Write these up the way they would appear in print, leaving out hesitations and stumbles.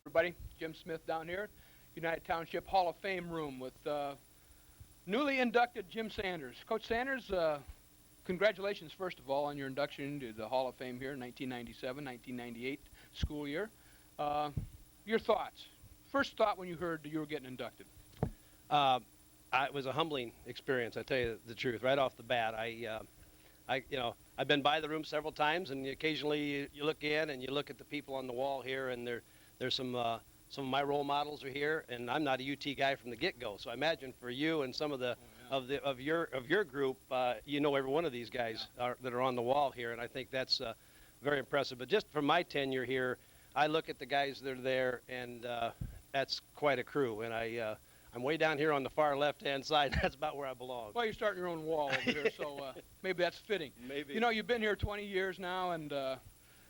Everybody, Jim Smith down here, United Township Hall of Fame room with newly inducted Jim Sanders. Coach Sanders, congratulations, first of all, on your induction into the Hall of Fame here in 1997-1998 school year. Your thoughts. First thought when you heard you were getting inducted. Uh, it was a humbling experience, I tell you the truth, right off the bat. I've been by the room several times, and occasionally you look in and you look at the people on the wall here, and there's some of my role models are here, and I'm not a UT guy from the get-go. So I imagine for you and some of the of your group, you know every one of these guys that are on the wall here, and I think that's very impressive. But just from my tenure here, I look at the guys that are there, and that's quite a crew, and I'm way down here on the far left-hand side. That's about where I belong. Well, you're starting your own wall over here, so maybe that's fitting. Maybe. You know, you've been here 20 years now, and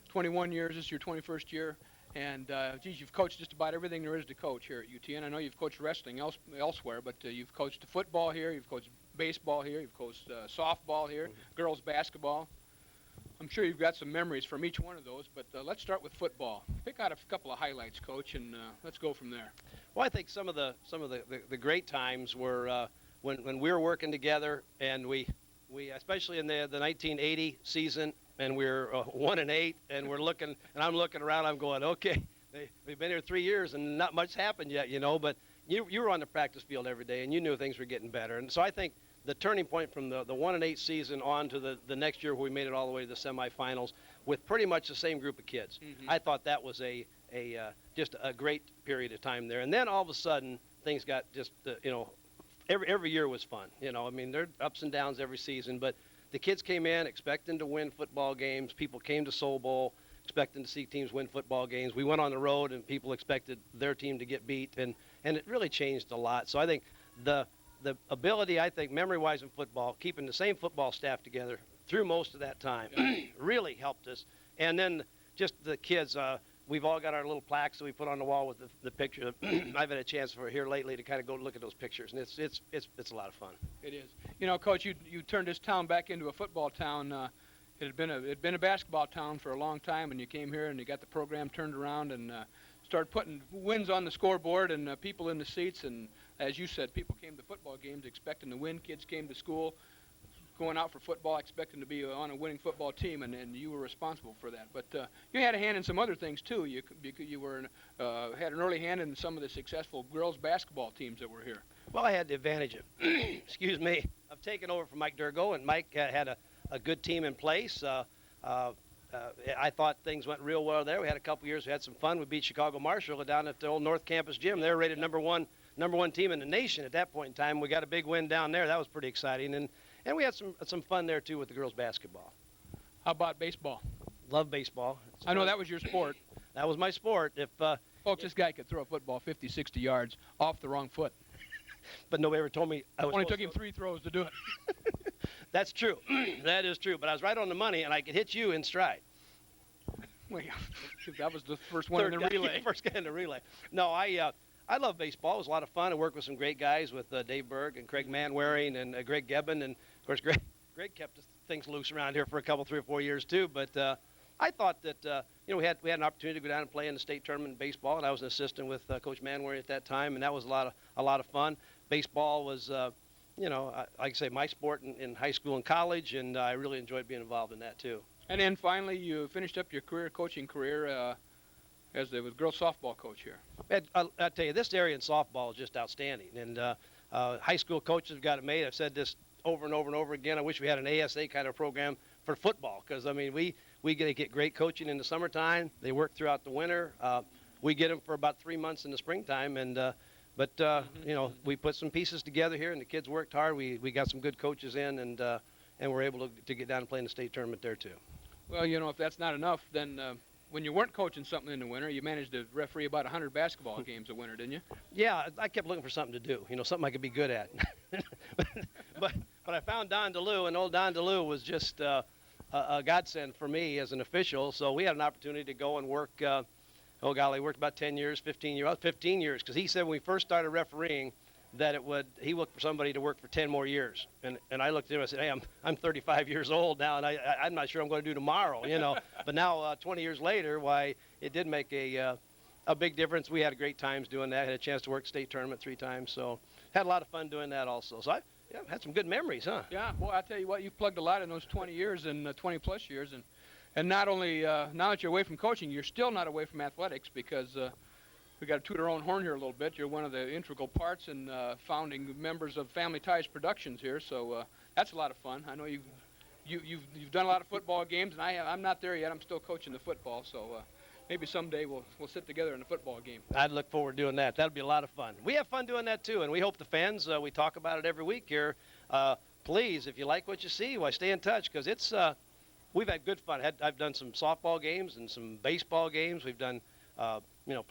21 years. This is your 21st year. And, geez, you've coached just about everything there is to coach here at UT. And I know you've coached wrestling elsewhere, but you've coached football here, you've coached baseball here, you've coached softball here, girls basketball. I'm sure you've got some memories from each one of those, but let's start with football. Pick out a couple of highlights, Coach, and let's go from there. Well, I think some of the great times were when we were working together, and we especially in the 1980 season, and we were 1-8, and I'm looking around, I'm going, okay, we've been here 3 years, and not much happened yet, you know, but you were on the practice field every day, and you knew things were getting better, and so I think the turning point from the 1-8 season on to the next year where we made it all the way to the semifinals with pretty much the same group of kids. Mm-hmm. I thought that was just a great period of time there. And then all of a sudden things got just, every year was fun. You know, I mean, there are ups and downs every season, but the kids came in expecting to win football games. People came to Soul Bowl expecting to see teams win football games. We went on the road and people expected their team to get beat, and it really changed a lot. So I think the ability, I think, memory-wise in football, keeping the same football staff together through most of that time really helped us. And then just the kids, we've all got our little plaques that we put on the wall with the picture. I've had a chance for here lately to kind of go look at those pictures, and it's a lot of fun. It is. You know, Coach, you turned this town back into a football town. It had been a basketball town for a long time, and you came here and you got the program turned around and started putting wins on the scoreboard and people in the seats. And as you said, people came to football games expecting to win. Kids came to school going out for football expecting to be on a winning football team, and you were responsible for that. But you had a hand in some other things, too. You had an early hand in some of the successful girls basketball teams that were here. Well, I had the advantage of, excuse me, of taking over from Mike Durgo, and Mike had a good team in place. I thought things went real well there. We had a couple years. We had some fun. We beat Chicago Marshall down at the old North Campus gym. They were rated number one team in the nation at that point in time. We got a big win down there. That was pretty exciting. And we had some fun there, too, with the girls basketball. How about baseball? Love baseball. I know that was your sport. That was my sport. Folks, this guy could throw a football 50, 60 yards off the wrong foot. But nobody ever told me I was only took him 3 throws to do it. That's true. That is true. But I was right on the money, and I could hit you in stride. Well, yeah. That was the first one in the relay. First guy in the relay. No, I love baseball. It was a lot of fun. I worked with some great guys with Dave Berg and Craig Manwaring and Greg Gebbin. And, of course, Greg kept things loose around here for a couple, 3 or 4 years, too. But I thought that, we had an opportunity to go down and play in the state tournament in baseball, and I was an assistant with Coach Manwaring at that time, and that was a lot of fun. Baseball was, like I say, my sport in high school and college, and I really enjoyed being involved in that, too. And then finally you finished up your coaching career as the girls softball coach here. I'll tell you, this area in softball is just outstanding. And high school coaches have got it made. I've said this over and over and over again. I wish we had an ASA kind of program for football because, I mean, we get great coaching in the summertime. They work throughout the winter. We get them for about 3 months in the springtime. And we put some pieces together here, and the kids worked hard. We got some good coaches in, and we're able to get down and play in the state tournament there, too. Well, if that's not enough, then when you weren't coaching something in the winter, you managed to referee about 100 basketball games a winter, didn't you? Yeah, I kept looking for something to do, something I could be good at. but I found Don DeLue, and old Don DeLue was just a godsend for me as an official. So we had an opportunity to go and work, worked about 10 years, 15 years. Well, 15 years, because he said when we first started refereeing, that he looked for somebody to work for 10 more years. And I looked at him and I said, hey, I'm 35 years old now, and I'm not sure I'm going to do tomorrow, But now, 20 years later, why, it did make a a big difference. We had great times doing that. Had a chance to work state tournament 3 times, so had a lot of fun doing that also. So I had some good memories, huh? Yeah, boy, I tell you what, you've plugged a lot in those 20 years and 20-plus years. And not only now that you're away from coaching, you're still not away from athletics because we got to toot our own horn here a little bit. You're one of the integral parts and founding members of Family Ties Productions here, so that's a lot of fun. I know you've done a lot of football games, and I'm not there yet. I'm still coaching the football, so maybe someday we'll sit together in a football game. I'd look forward to doing that. That'll be a lot of fun. We have fun doing that too, and we hope the fans. We talk about it every week here. Please, if you like what you see, why stay in touch because it's. We've had good fun. I've done some softball games and some baseball games. We've done.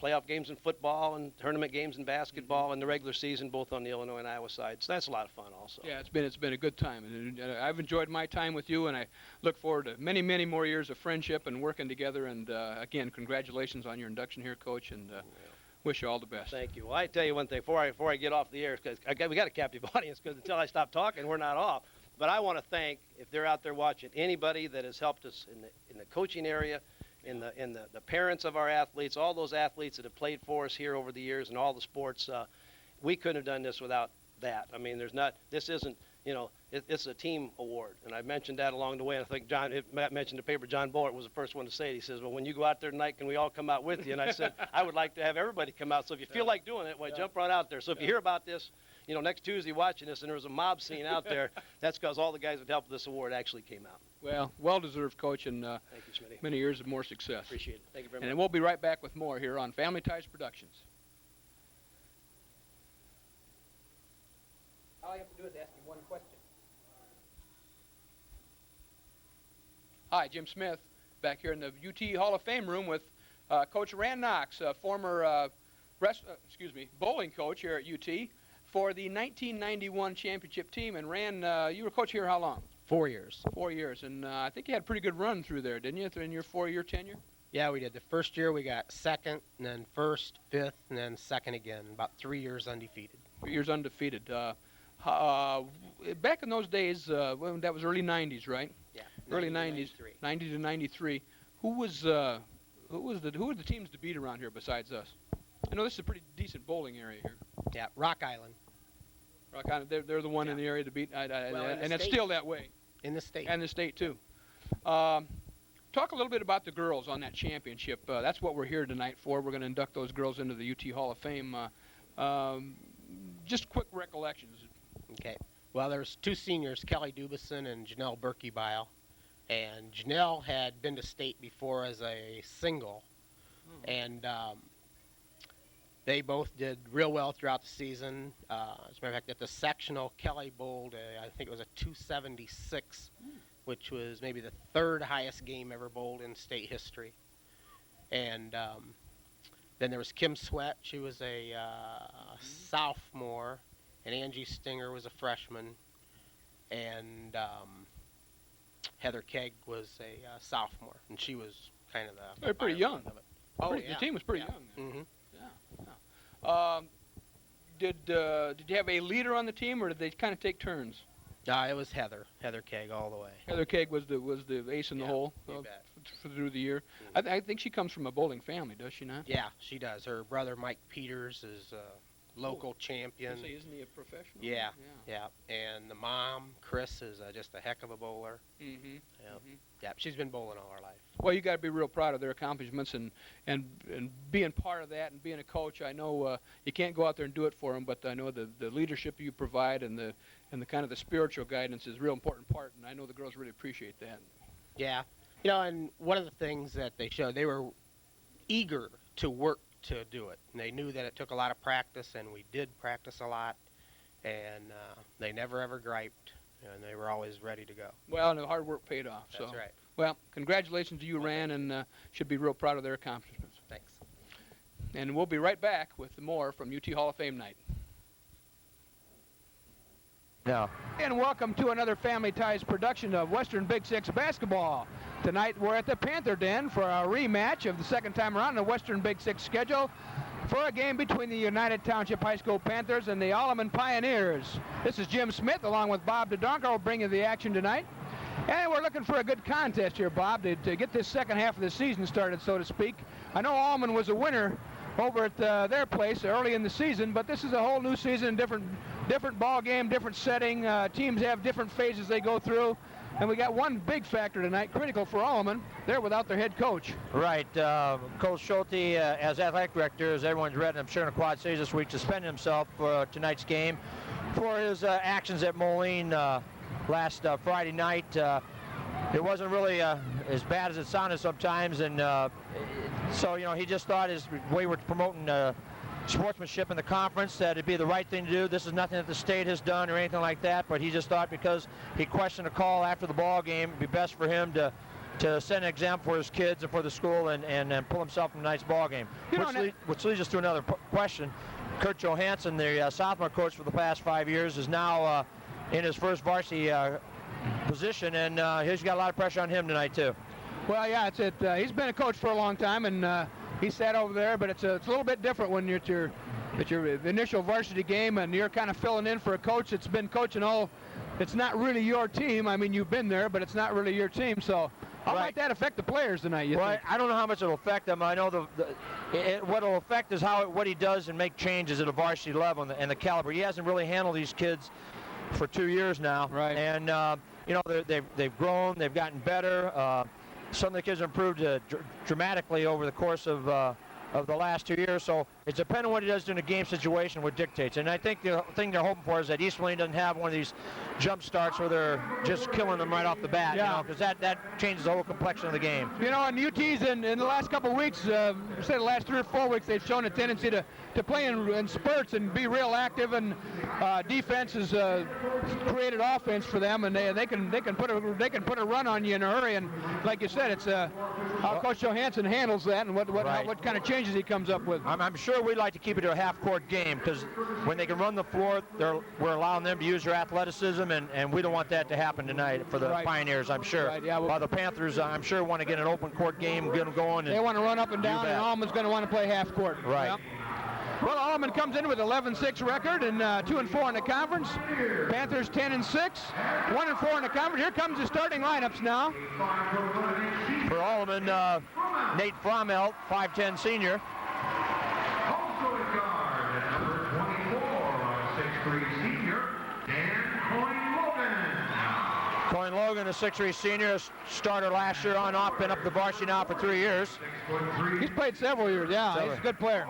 Playoff games in football and tournament games in basketball in the regular season, both on the Illinois and Iowa side. So that's a lot of fun also. Yeah, it's been a good time. And I've enjoyed my time with you, and I look forward to many, many more years of friendship and working together. And, again, congratulations on your induction here, Coach, and wish you all the best. Thank you. Well, I tell you one thing before I get off the air, because we got a captive audience, because until I stop talking, we're not off. But I want to thank, if they're out there watching, anybody that has helped us in the coaching area, in the parents of our athletes, all those athletes that have played for us here over the years and all the sports. We couldn't have done this without that. I mean, this isn't, it's a team award. And I mentioned that along the way. And I think Matt mentioned the paper. John Bullard was the first one to say it. He says, well, when you go out there tonight, can we all come out with you? And I said, I would like to have everybody come out. So if you feel like doing it, jump right out there. So if you hear about this, next Tuesday watching this and there was a mob scene out there, that's because all the guys that helped with this award actually came out. Well, well-deserved, Coach, and thank you, Smitty. Many years of more success. Appreciate it. Thank you very much. And we'll be right back with more here on Family Ties Productions. All you have to do is ask me one question. Hi, Jim Smith, back here in the UT Hall of Fame room with Coach Rand Knox, former bowling coach here at UT for the 1991 championship team. And Rand, you were coach here how long? 4 years. 4 years, and I think you had a pretty good run through there, didn't you, in your 4-year tenure? Yeah, we did. The first year we got second, and then first, fifth, and then second again. About 3 years undefeated. 3 years undefeated. Back in those days, that was early 90s, right? Yeah. Early 90s, 90 to 93. Who were the teams to beat around here besides us? I know this is a pretty decent bowling area here. Yeah, Rock Island. Rock Island, they're the one in the area to beat, and it's still that way. In the state. And the state, too. Talk a little bit about the girls on that championship. That's what we're here tonight for. We're going to induct those girls into the UT Hall of Fame. Just quick recollections. Okay. Well, there's 2 seniors, Kelly Dubison and Janelle Berkey-Bile. And Janelle had been to state before as a single. And they both did real well throughout the season. As a matter of fact, at the sectional, Kelly bowled, I think it was a 276, which was maybe the 3rd highest game ever bowled in state history. And then there was Kim Sweat. She was a sophomore, and Angie Stinger was a freshman. And Heather Kegg was a sophomore, and she was kind of the... They're pretty young. Of it. Oh, the team was pretty young. Mm-hmm. Yeah. Did you have a leader on the team, or did they kind of take turns? It was Heather Kegg all the way. Heather Kegg was the ace in the hole through the year. Mm-hmm. I think she comes from a bowling family, does she not? Yeah, she does. Her brother Mike Peters is local champion. Isn't he a professional? Yeah. And the mom, Chris, is just a heck of a bowler. Mm-hmm. Yeah. Mm-hmm. Yeah, she's been bowling all her life. Well, you got to be real proud of their accomplishments and being part of that and being a coach. I know you can't go out there and do it for them, but I know the leadership you provide and the kind of the spiritual guidance is a real important part, and I know the girls really appreciate that. Yeah. And one of the things that they showed, they were eager to work to do it. And they knew that it took a lot of practice, and we did practice a lot, and they never ever griped, and they were always ready to go. Well, and the hard work paid off. That's right. Well, congratulations to you, Rand, and should be real proud of their accomplishments. Thanks. And we'll be right back with more from UT Hall of Fame night. Yeah. And welcome to another Family Ties production of Western Big Six basketball. Tonight we're at the Panther Den for a rematch of the second time around in the Western Big Six schedule for a game between the United Township High School Panthers and the Alleman Pioneers. This is Jim Smith along with Bob DeDonker will bring you the action tonight. And we're looking for a good contest here, Bob, to get this second half of the season started, so to speak. I know Alleman was a winner over at their place early in the season, but this is a whole new season, different ball game, different setting. Teams have different phases they go through. And we got one big factor tonight, critical for Alleman. They're without their head coach. Right. Coach Schulte, as athletic director, as everyone's read, I'm sure in the Quad Cities this week, suspended himself for tonight's game for his actions at Moline last Friday night. It wasn't really as bad as it sounded sometimes, and so, you know, he just thought his way we're promoting sportsmanship in the conference that it'd be the right thing to do. This is nothing that the state has done or anything like that, but he just thought because he questioned a call after the ball game, it'd be best for him to set an example for his kids and for the school and pull himself from tonight's ball game. Which leads us to another question. Kurt Johansson, the sophomore coach for the past 5 years, is now in his first varsity position, and he's got a lot of pressure on him tonight too. Well, yeah, he's been a coach for a long time, and he sat over there, but it's a little bit different when you're at your initial varsity game and you're kind of filling in for a coach that's been coaching all. It's not really your team. I mean, you've been there, but it's not really your team. So how might that affect the players tonight, you think? I don't know how much it'll affect them. I know what it'll affect is what he does and make changes at a varsity level and the caliber. He hasn't really handled these kids for 2 years now. Right. And, you know, they've grown, they've gotten better. Some of the kids have improved dramatically over the course of the last 2 years, so it's depending on what he does in a game situation what dictates. And I think the thing they're hoping for is that East Moline doesn't have one of these jump starts where they're just killing them right off the bat, you know, because that changes the whole complexion of the game. You know, and UT's in the last couple of weeks, say the last 3 or 4 weeks, they've shown a tendency to play in spurts and be real active, and defense has created offense for them, and they can put a run on you in a hurry. And like you said, it's how Coach Johansson handles that and what kind of changes he comes up with. I'm sure we'd like to keep it to a half-court game because when they can run the floor, we're allowing them to use their athleticism, and we don't want that to happen tonight for the Pioneers, I'm sure. Right, yeah, while the Panthers, I'm sure, want to get an open court game, get them going. They want to run up and down, and Alleman's going to want to play half court. Right. Yep. Well, Alleman comes in with 11-6 record and 2-4 in the conference. Panthers 10-6, 1-4 in the conference. Here comes the starting lineups now. For Alleman, Nate Frommelt, 5'10" senior. Also at guard, at number 24, 6'3" senior, Dan Coyne-Logan. Coyne-Logan, a 6'3" senior, starter last year on off, been up the varsity now for 3 years. He's played several years, yeah. He's a good player.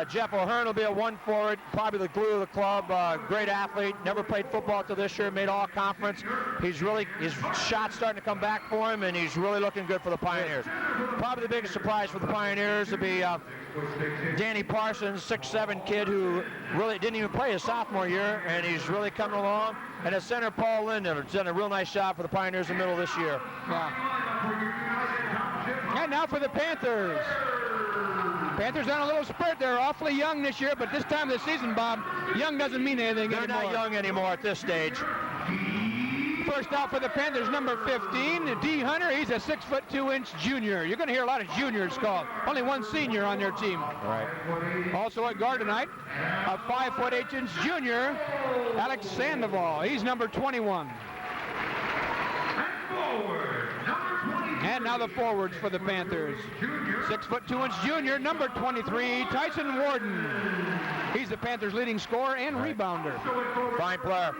Jeff O'Hearn will be a 1 forward, probably the glue of the club. Great athlete, never played football till this year, made all conference. His shot's starting to come back for him, and he's really looking good for the Pioneers. Probably the biggest surprise for the Pioneers will be Danny Parsons, 6'7" kid who really didn't even play his sophomore year, and he's really coming along. And at center, Paul Linden has done a real nice job for the Pioneers in the middle of this year. Yeah. And now for the Panthers. Panthers on a little spurt. They're awfully young this year, but this time of the season, Bob, young doesn't mean anything anymore. They're not young anymore at this stage. First out for the Panthers, number 15, D. Hunter. He's a 6'2" junior. You're going to hear a lot of juniors called. Only one senior on their team. Right. Also at guard tonight, a 5'8" junior, Alex Sandoval. He's number 21. And now the forwards for the Panthers. 6'2" junior, number 23, Tyson Warden. He's the Panthers' leading scorer and rebounder. Fine player.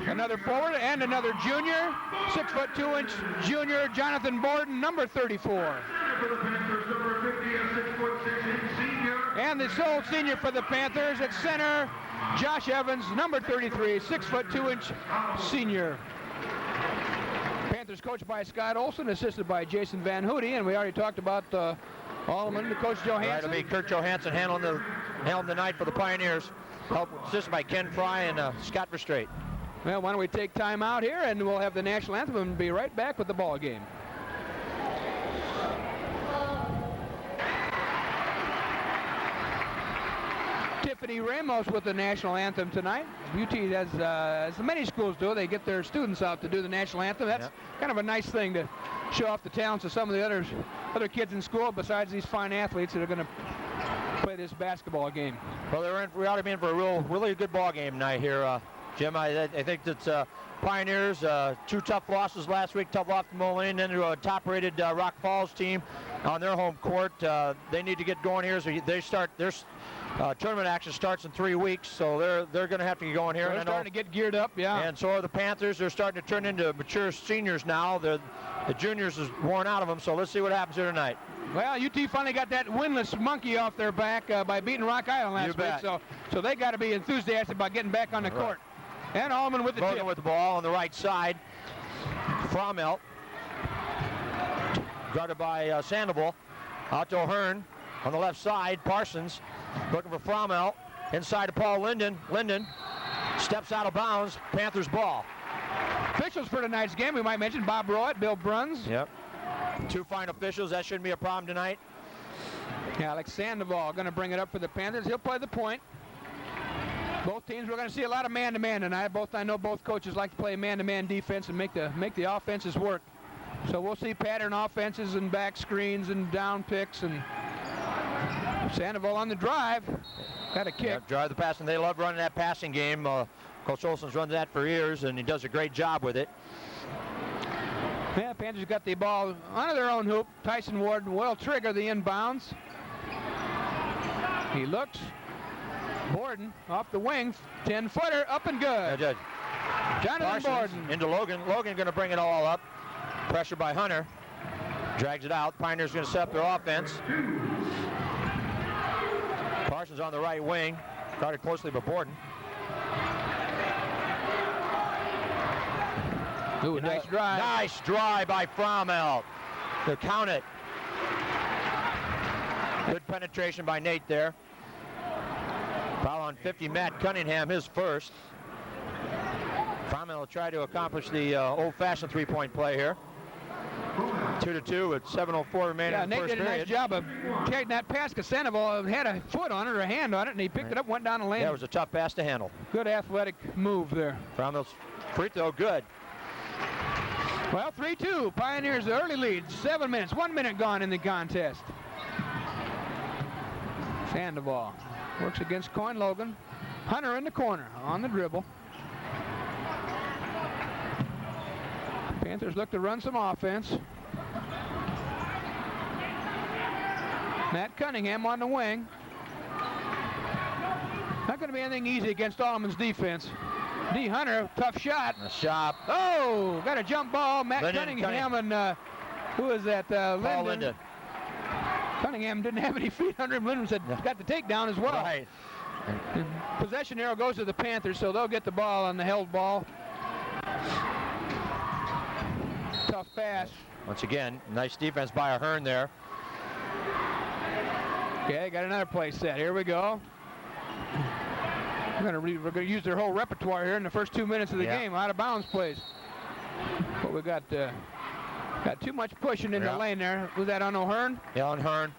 Another forward and another junior, 6'2" junior, Jonathan Borden, number 34. And the sole senior for the Panthers at center, Josh Evans, number 33, 6'2" senior. Panthers coached by Scott Olson, assisted by Jason Van Hoody, and we already talked about Alleman, Coach Johansson. Right, it'll be Kurt Johansson handling the night for the Pioneers, assisted by Ken Fry and Scott Verstrate. Well, why don't we take time out here, and we'll have the national anthem and be right back with the ball game. Tiffany Ramos with the national anthem tonight. UT, as many schools do, they get their students out to do the national anthem. That's kind of a nice thing to show off the talents of some of the other kids in school besides these fine athletes that are going to play this basketball game. Well, we ought to be in for a really good ball game tonight here, Jim. I think that Pioneers, 2 tough losses last week, tough loss to Moline, then to a top-rated Rock Falls team. on their home court. They need to get going here. So they start their tournament action starts in 3 weeks, so they're going to have to get going here. They're starting to get geared up, yeah. And so are the Panthers. They're starting to turn into mature seniors now. The juniors is worn out of them. So let's see what happens here tonight. Well, UT finally got that winless monkey off their back by beating Rock Island last week. So they got to be enthusiastic about getting back on the court. And Alleman with the tip. With the ball on the right side. Frommel. Guarded by Sandoval. Out to O'Hearn on the left side. Parsons looking for Frommel. Inside to Paul Linden. Linden steps out of bounds. Panthers ball. Officials for tonight's game, we might mention Bob Rowett, Bill Bruns. Yep. 2 fine officials. That shouldn't be a problem tonight. Alex Sandoval going to bring it up for the Panthers. He'll play the point. Both teams, we're going to see a lot of man-to-man tonight. I know both coaches like to play man-to-man defense and make the offenses work. So we'll see pattern offenses and back screens and down picks. And Sandoval on the drive. Got a kick. Yep, drive the pass, and they love running that passing game. Coach Olson's run that for years, and he does a great job with it. Yeah, Panthers got the ball under their own hoop. Tyson Ward will trigger the inbounds. He looks. Borden off the wing. 10-footer up and good. Jonathan Borden. Into Logan. Logan going to bring it all up. Pressure by Hunter. Drags it out. Pioneers going to set up their offense. Parsons on the right wing. Guarded closely by Borden. Ooh, nice drive. Nice drive by Frommel. To count it. Good penetration by Nate there. Foul on 50, Matt Cunningham, his first. Frommel will try to accomplish the old-fashioned three-point play here. 2-2 with 7:04 remaining in the first period. Nate did a nice job of carrying that pass because Sandoval had a foot on it or a hand on it, and he picked it up, went down the lane. Yeah, it was a tough pass to handle. Good athletic move there. Frommel's free throw, good. Well, 3-2. Pioneers the early lead. 7 minutes. 1 minute gone in the contest. Sandoval works against Coyne Logan. Hunter in the corner on the dribble. Panthers look to run some offense. Matt Cunningham on the wing. Not going to be anything easy against Alleman's defense. D. Hunter, tough shot. A shot. Oh, got a jump ball. Matt Cunningham and who is that? Paul Linden. Cunningham didn't have any feet under him. Linden said got the takedown as well. Right. And possession arrow goes to the Panthers, so they'll get the ball on the held ball. Tough pass. Once again, nice defense by O'Hearn there. Okay, got another play set. Here we go. We're going to use their whole repertoire here in the first 2 minutes of the game. Out of bounds plays. But we got too much pushing in the lane there. Was that on O'Hearn? Yeah, on O'Hearn.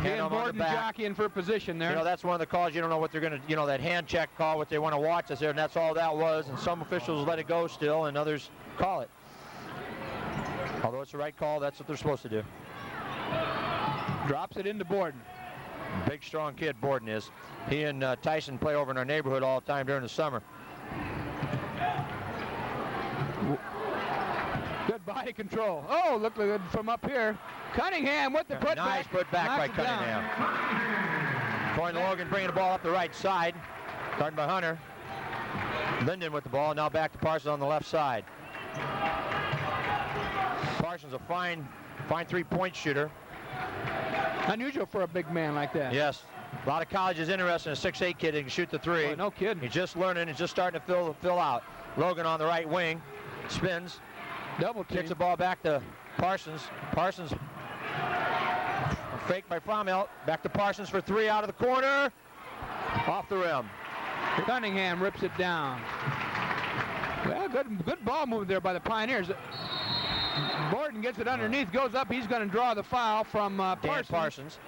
And Borden jockeying for position there. You know, that's one of the calls. You don't know what they're going to, that hand check call, what they want to watch us there, and that's all that was. And some officials let it go still, and others call it. Although it's the right call, that's what they're supposed to do. Drops it into Borden. Big, strong kid, Borden is. He and Tyson play over in our neighborhood all the time during the summer. Good body control. Oh, look good from up here. Cunningham with the putback. Nice putback by Cunningham. Coyne Logan bringing the ball up the right side. Starting by Hunter. Linden with the ball. Now back to Parsons on the left side. Parsons a fine three-point shooter. Unusual for a big man like that. Yes. A lot of colleges interested in a 6'8" kid that can shoot the three. Boy, no kidding. He's just learning. He's just starting to fill out. Logan on the right wing. Spins. Double team. Kicks the ball back to Parsons. Parsons. Fake by Frommel. Back to Parsons for three out of the corner. Off the rim. Cunningham rips it down. Well, good ball move there by the Pioneers. Borden gets it underneath, goes up. He's going to draw the foul from Parsons.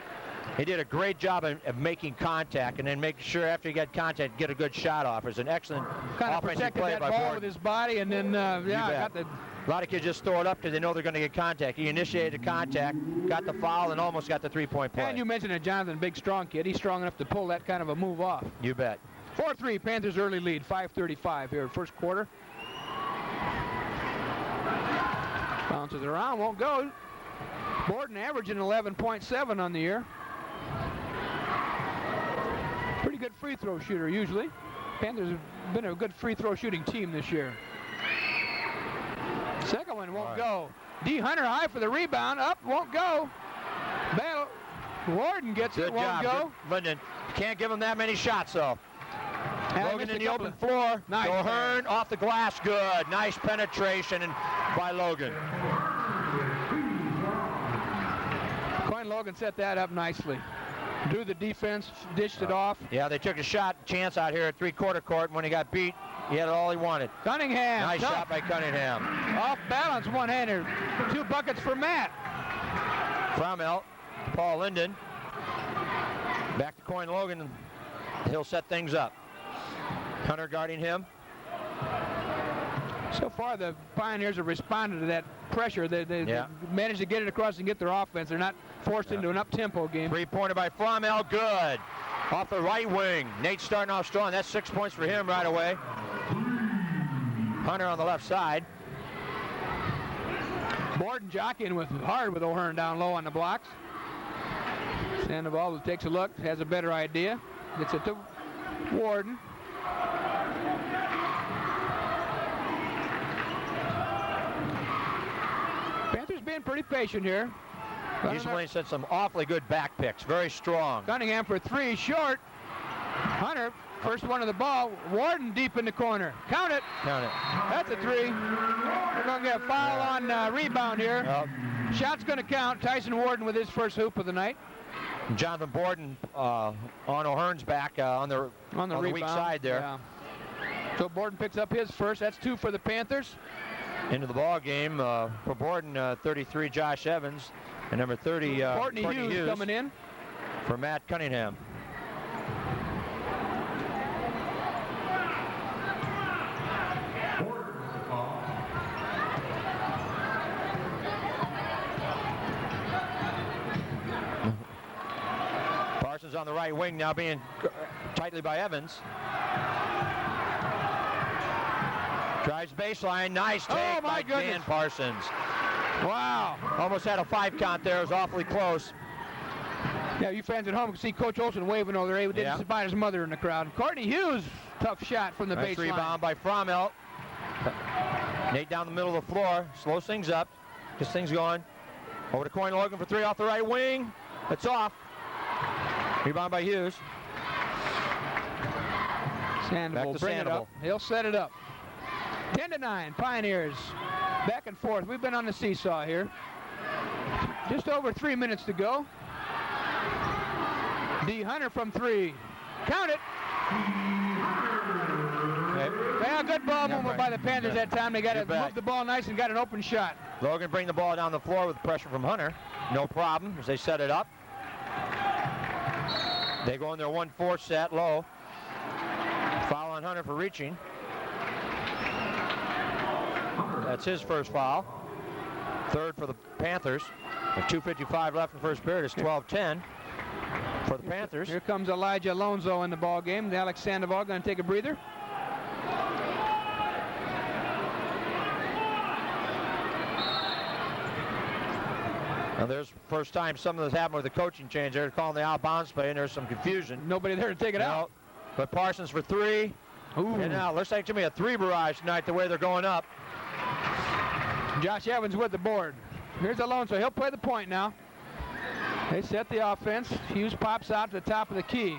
He did a great job of making contact and then making sure after he got contact, get a good shot off. It was an excellent kind of offensive play that by ball Borden. with his body, and then got the. A lot of kids just throw it up because they know they're going to get contact. He initiated contact, got the foul, and almost got the three-point play. And you mentioned that Jonathan, big, strong kid. He's strong enough to pull that kind of a move off. You bet. 4-3, Panthers early lead, 5:35 here, first quarter. Bounces around, won't go. Borden averaging 11.7 on the year. Pretty good free throw shooter usually. Panthers have been a good free throw shooting team this year. Second one won't go. D. Hunter high for the rebound. Up, won't go. Battle. Warden gets it, won't go. Linden. Can't give him that many shots, though. Logan in the open floor. Nice. O'Hearn off the glass. Good. Nice penetration by Logan. Coin Logan set that up nicely. Drew the defense, dished it off. Yeah, they took a chance out here at three-quarter court. When he got beat, he had all he wanted. Cunningham. Nice tough. shot by Cunningham. Off balance, one-hander. 2 buckets for Matt. Fromell, Paul Linden. Back to Coin Logan, and he'll set things up. Hunter guarding him. So far, the Pioneers have responded to that pressure. They managed to get it across and get their offense. They're not forced into an up-tempo game. Three-pointer by Fromell, good. Off the right wing. Nate starting off strong. That's 6 points for him right away. Hunter on the left side. Borden jockeying hard with O'Hearn down low on the blocks. Sandoval takes a look, has a better idea. Gets it to Warden. Panthers being pretty patient here. East Moline said some awfully good back picks. Very strong. Cunningham for 3, short. Hunter, first one of the ball. Warden deep in the corner. Count it. Count it. That's a 3. We're going to get a foul on rebound here. Yep. Shot's going to count. Tyson Warden with his first hoop of the night. Jonathan Borden on O'Hearn's back on the weak side there. Yeah. So Borden picks up his first. That's 2 for the Panthers. Into the ball game for Borden, 33 Josh Evans, and number 30 Courtney Hughes coming in for Matt Cunningham. Parsons on the right wing now being tightly by Evans. Drives baseline, nice take by Dan Parsons. Wow. Almost had a 5 count there, it was awfully close. Yeah, you fans at home can see Coach Olson waving over there. He didn't spot his mother in the crowd. Courtney Hughes, tough shot from the nice baseline. Rebound by Fromell. Nate down the middle of the floor, slows things up, gets things going. Over to Coin Logan for 3 off the right wing. It's off. Rebound by Hughes. Sandoval, bring it up. He'll set it up. 10-9, Pioneers. Back and forth. We've been on the seesaw here. Just over 3 minutes to go. D. Hunter from 3. Count it. Yeah, good ball movement by the Panthers that time. They got to move the ball nice and got an open shot. Logan bring the ball down the floor with pressure from Hunter. No problem as they set it up. They go in their 1-4 set low. Foul on Hunter for reaching. That's his first foul. Third for the Panthers. With 2:55 left in the first period. It's 12-10 for the Panthers. Here comes Elijah Alonso in the ball game. Alex Sandoval going to take a breather. Now there's first time some of this happened with the coaching change. They're calling the out-of-bounds play, and there's some confusion. Nobody there to take it out. But Parsons for 3. Ooh. And now looks like to me a 3 barrage tonight the way they're going up. Josh Evans with the board. Here's Alonso. He'll play the point now. They set the offense. Hughes pops out to the top of the key.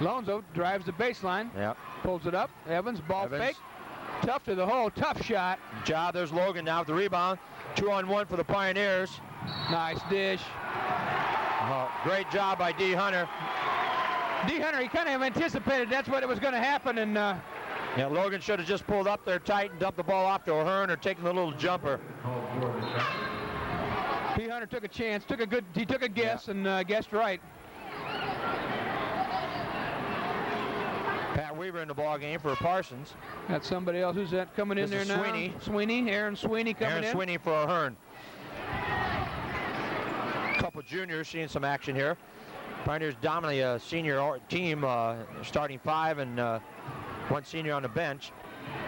Alonso drives the baseline. Yep. Pulls it up. Evans, ball fake. Tough to the hole. Tough shot. There's Logan now with the rebound. 2-on-1 for the Pioneers. Nice dish. Great job by D. Hunter. D. Hunter, he kind of anticipated that's what it was going to happen. And yeah, Logan should have just pulled up there tight and dumped the ball off to O'Hearn or taken the little jumper. D. Hunter took a chance, he took a guess and guessed right. Pat Weaver in the ball game for Parsons. Got somebody else. Who's that coming in there now? Sweeney. Aaron Sweeney coming in. Aaron Sweeney for O'Hearn. A couple juniors seeing some action here. Pioneers dominantly a senior team, starting 5 and 1 senior on the bench.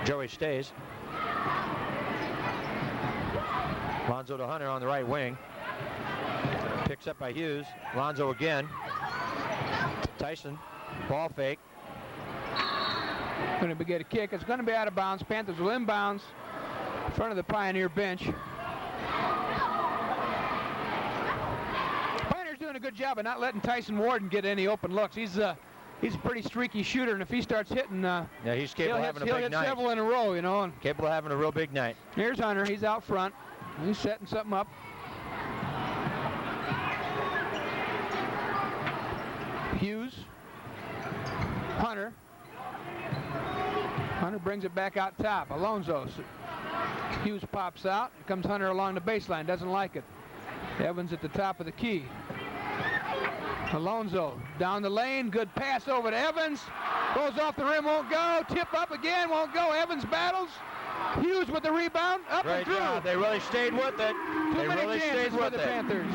Joey stays. Lonzo to Hunter on the right wing. set by Hughes. Alonzo again. Tyson, ball fake. Going to get a kick. It's going to be out of bounds. Panthers will inbounds in front of the Pioneer bench. Pioneer's doing a good job of not letting Tyson Warden get any open looks. He's a pretty streaky shooter, and if he starts hitting, yeah, he's capable of having a big he'll hit night. several in a row, you know. And Capable of having a real big night. here's Hunter. He's out front. He's setting something up. Hughes. Hunter. Hunter brings it back out top. Alonzo. Hughes pops out. Here comes Hunter along the baseline. Doesn't like it. Evans at the top of the key. Alonzo down the lane. Good pass over to Evans. Goes off the rim. Won't go. Tip up again. Won't go. Evans battles. Hughes with the rebound. Up Great and through. job. They really stayed with it. Too many chances for the Panthers.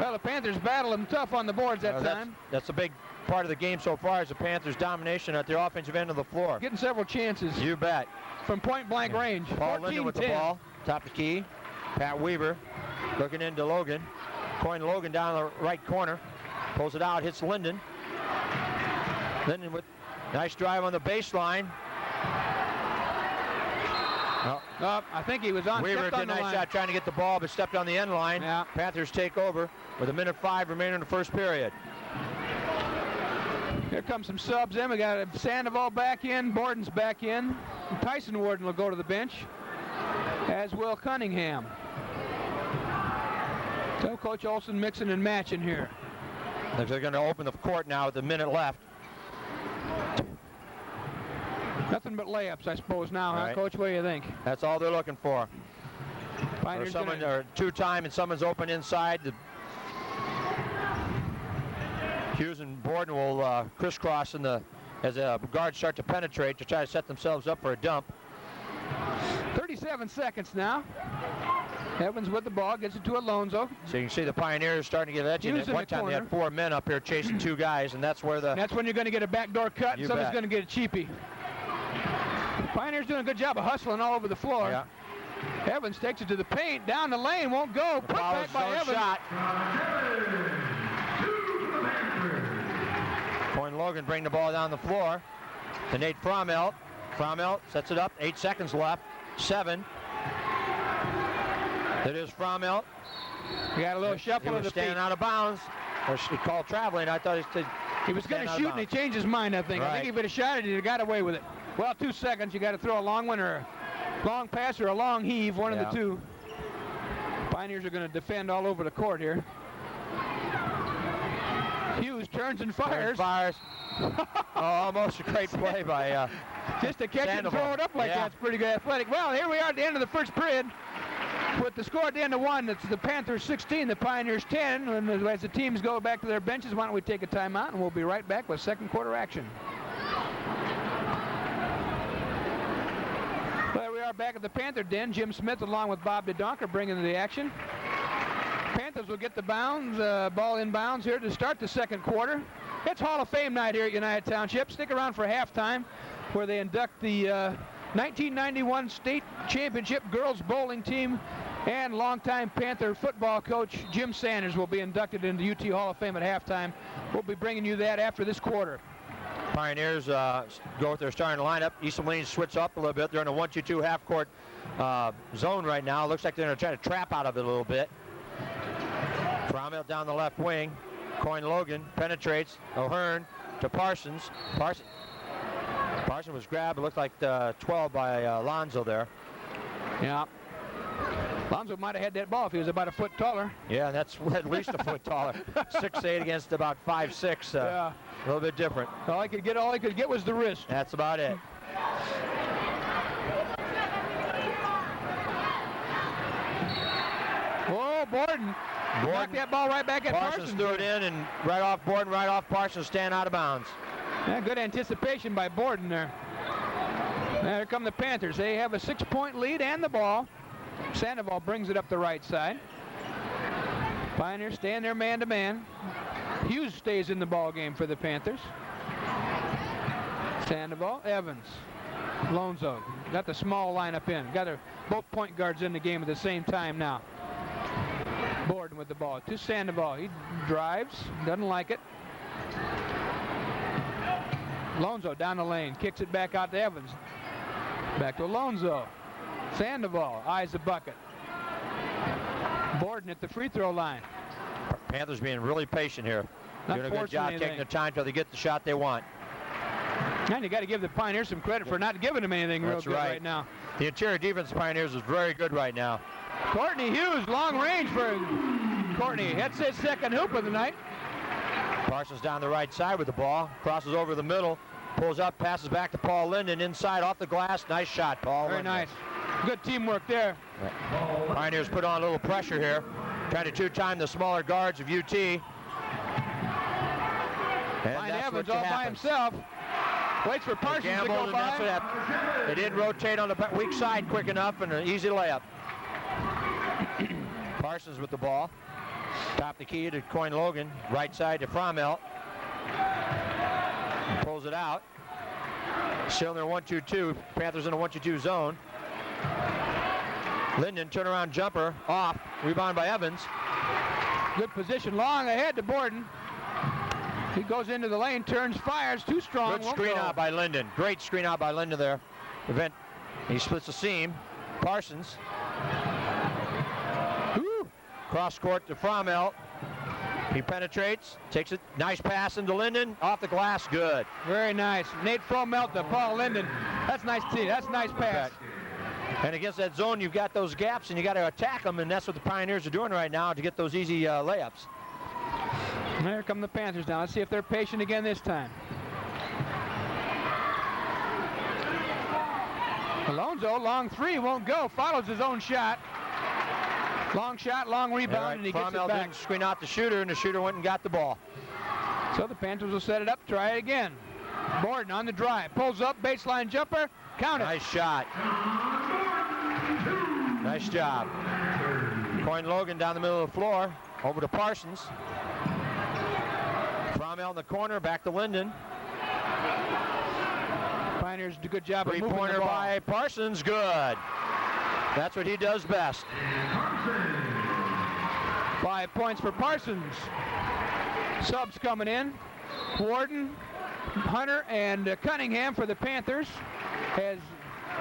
Well, the Panthers battled them tough on the boards that time. That's a big part of the game so far is the Panthers' domination at the offensive end of the floor. Getting several chances. You bet. From point-blank range. Paul Linden with the ball. Top of the key. Pat Weaver looking into Logan. Coin Logan down the right corner. Pulls it out. Hits Linden. Linden with nice drive on the baseline. I think he was on. Weaver did a nice shot trying to get the ball, but stepped on the end line. Yeah. Panthers take over with 1:05 remaining in the first period. Here comes some subs in. We got Sandoval back in. Borden's back in. And Tyson Warden will go to the bench, as will Cunningham. So Coach Olson mixing and matching here. They're going to open the court now with a minute left. Nothing but layups, I suppose, now, huh, Right. Coach? What do you think? That's all they're looking for. Or Pioneers someone gonna- or two-time and someone's open inside. Hughes and Borden will crisscross as the guards start to penetrate to try to set themselves up for a dump. 37 seconds now. Evans with the ball, gets it to Alonzo. So you can see the Pioneers starting to get edgy. Hughes At in one the time they had 4 men up here chasing 2 guys, and that's where And that's when you're going to get a backdoor cut, and You someone's bet. going to get a cheapie. Pioneers doing a good job of hustling all over the floor. Yeah. Evans takes it to the paint, down the lane, won't go. Put Foul back by zone Evans. shot. Coin Logan bring the ball down the floor to Nate Frommelt. Frommelt sets it up. 8 seconds left. 7. It is Frommelt. We got a little He shuffle of was the feet. standing out of bounds. Or he called traveling. I thought he said He was going stand to out of shoot, and he bounds. changed his mind, I think. I Right. think if he would have shot it, he'd have got away with it. Well, 2 seconds. You got to throw a long one or a long pass or a long heave, one of the two. Pioneers are going to defend all over the court here. Hughes turns and fires. Fires. Oh, almost a great play by Just to catch it and Sandoval. throw it up like Yeah. that's pretty good athletic. Well, here we are at the end of the first period. With the score at the end of 1, it's the Panthers 16, the Pioneers 10. And as the teams go back to their benches, why don't we take a timeout, and we'll be right back with second quarter action. Well, we are back at the Panther den. Jim Smith along with Bob DeDonker bringing the action. Panthers will get the ball inbounds here to start the second quarter. It's Hall of Fame night here at United Township. Stick around for halftime where they induct the 1991 state championship girls bowling team, and longtime Panther football coach Jim Sanders will be inducted into UT Hall of Fame at halftime. We'll be bringing you that after this quarter. Pioneers go with their starting lineup. East Moline switch up a little bit. They're in a 1-2-2 half-court zone right now. Looks like they're going to try to trap out of it a little bit. Frommelt down the left wing. Coin Logan penetrates. O'Hearn to Parsons. Parsons was grabbed. It looked like 12 by Alonzo there. Yeah. Alonzo might have had that ball if he was about a foot taller. Yeah, that's at least a foot taller. 6'8" against about 5'6". Yeah. A little bit different. All he could get was the wrist. That's about it. Oh, Borden. Knocked that ball right back at Parsons Parsons. threw it in, and right off Borden, right off Parsons, stand out of bounds. Yeah, good anticipation by Borden there. Now, here come the Panthers. They have a 6-point lead and the ball. Sandoval brings it up the right side. Pioneers stand there man-to-man. Hughes stays in the ball game for the Panthers. Sandoval, Evans, Alonzo. Got the small lineup in. Got both point guards in the game at the same time now. Borden Borden with the ball to Sandoval. He drives, doesn't like it. Alonso down the lane, kicks it back out to Evans. Back to Alonso. Sandoval eyes the bucket. Borden at the free throw line. Panthers being really patient here. Not Doing a good forcing job anything. taking the time till they get the shot they want. And you got to give the Pioneers some credit for not giving them anything real That's good right. right now. The interior defense of Pioneers is very good right now. Courtney Hughes, long range for Courtney. That's his second hoop of the night. Parsons down the right side with the ball. Crosses over the middle. Pulls up, passes back to Paul Linden. Inside off the glass. Nice shot, Paul Very Linden. nice. Good teamwork there. Pioneers put on a little pressure here. Trying to two-time the smaller guards of UT. And Find that's Evans what all by happens. himself. Waits for Parsons to Gambled, go and by. that's what happened. They didn't rotate on the weak side quick enough, and an easy layup. Parsons with the ball. Top the key to Coyne Logan. Right side to Fromelt. And pulls it out. Still in their 1-2-2. Panthers in a 1-2-2 zone. Linden turnaround jumper off. Rebound by Evans. Good position, long ahead to Borden. He goes into the lane, turns, fires, too strong. Good won't screen go. out by Linden. Great screen out by Linden there. He splits the seam. Parsons. Woo. Cross court to Fromelt. He penetrates, takes it, nice pass into Linden, off the glass, good. Very nice. Nate Fromelt to Paul Linden. That's nice to see. That's a nice pass. And against that zone, you've got those gaps, and you got to attack them, and that's what the Pioneers are doing right now to get those easy layups. And there come the Panthers now. Let's see if they're patient again this time. Alonso, long three, won't go. Follows his own shot. Long shot, long rebound, and he gets it Fromelt back. didn't screen out the shooter, and the shooter went and got the ball. So the Panthers will set it up, try it again. Borden on the drive, pulls up, baseline jumper, count it. Nice shot. Nice job. Coyne Logan down the middle of the floor, over to Parsons. Fromelt in the corner, back to Linden. Pioneers do a good job of moving the Three-pointer ball. by Parsons, good. That's what he does best. 5 points for Parsons. Subs coming in. Warden, Hunter, and Cunningham for the Panthers. As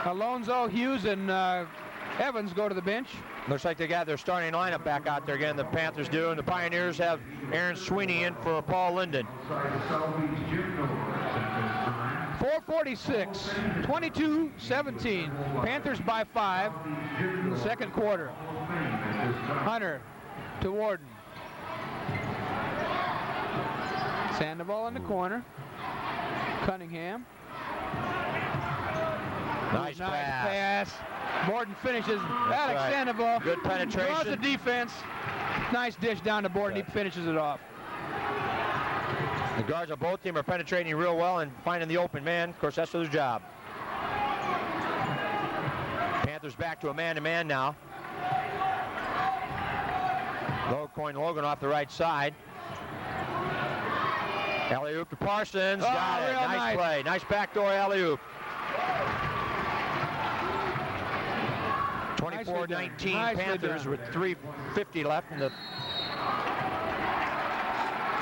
Alonso, Hughes, and Evans go to the bench. Looks like they got their starting lineup back out there again, the Panthers do, and the Pioneers have Aaron Sweeney in for Paul Linden. 4:46, 22-17. Panthers by 5 in the second quarter. Hunter to Warden. Sandoval in the corner. Cunningham. Nice pass. Borden finishes. Alex right. Sandoval. Good penetration. Draws the defense. Nice dish down to Borden. Good. He finishes it off. The guards of both teams are penetrating real well and finding the open man. Of course, that's their job. Panthers back to a man-to-man now. Low Coyne Logan off the right side. Alley-oop to Parsons. Got it. real Nice play. Nice backdoor alley-oop. 24-19 Nicely Panthers done. with 3:50 left in the...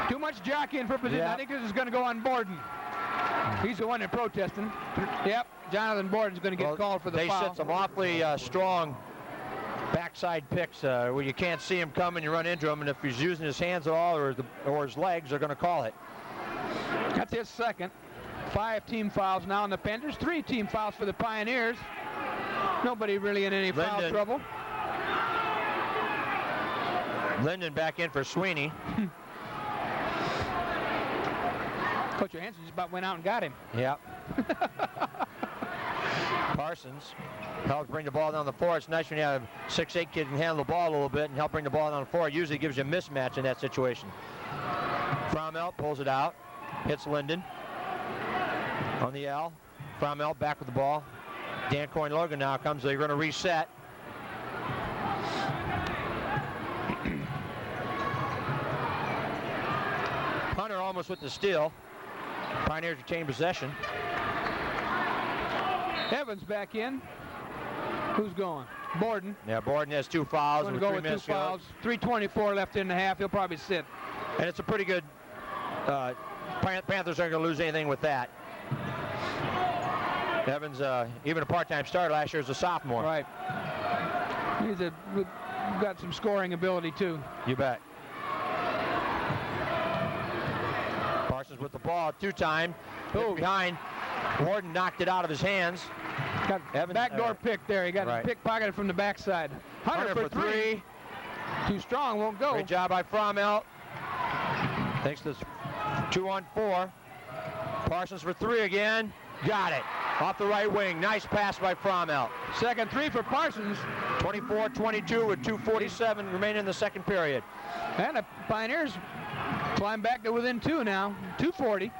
Too much jockeying for position. Yeah. I think this is going to go on Borden. He's the one that's protesting. Yep, Jonathan Borden's going to get called for the they foul. set some awfully strong backside picks where you can't see him coming, you run into him, and if he's using his hands at all or his legs, they're going to call it. That's his second. 5 team fouls now on the Panthers. 3 team fouls for the Pioneers. Nobody really in any foul Linden. trouble. Linden back in for Sweeney. Coach Johansson just about went out and got him. Yep. Parsons helps bring the ball down the floor. It's nice when you have 6'8" kid can handle the ball a little bit and help bring the ball down the floor. It usually gives you a mismatch in that situation. Fromelt pulls it out, hits Linden on the L. Fromelt back with the ball. Dan Coyne Logan now comes. They're going to reset. Hunter almost with the steal. Pioneers retain possession. Evans back in. Who's going? Borden. Yeah, Borden has 2 fouls. Going With to go 3 with 2 minutes to go. fouls. 3:24 left in the half. He'll probably sit. And it's a pretty good. Panthers aren't going to lose anything with that. Evans, even a part-time starter last year as a sophomore. Right. He's got some scoring ability too. You bet. Parsons with the ball 2-time. Oh. Behind. Warden knocked it out of his hands. Got Evans, backdoor pick there. He got right. pickpocketed from the backside. Hunter for three. Too strong, won't go. Great job by Frommel. Thanks to 2-on-4. Parsons for 3 again. Got it. Off the right wing. Nice pass by Frommel. Second 3 for Parsons. 24-22 with 2:47 remaining in the second period. And the Pioneers climb back to within 2 now. 2:40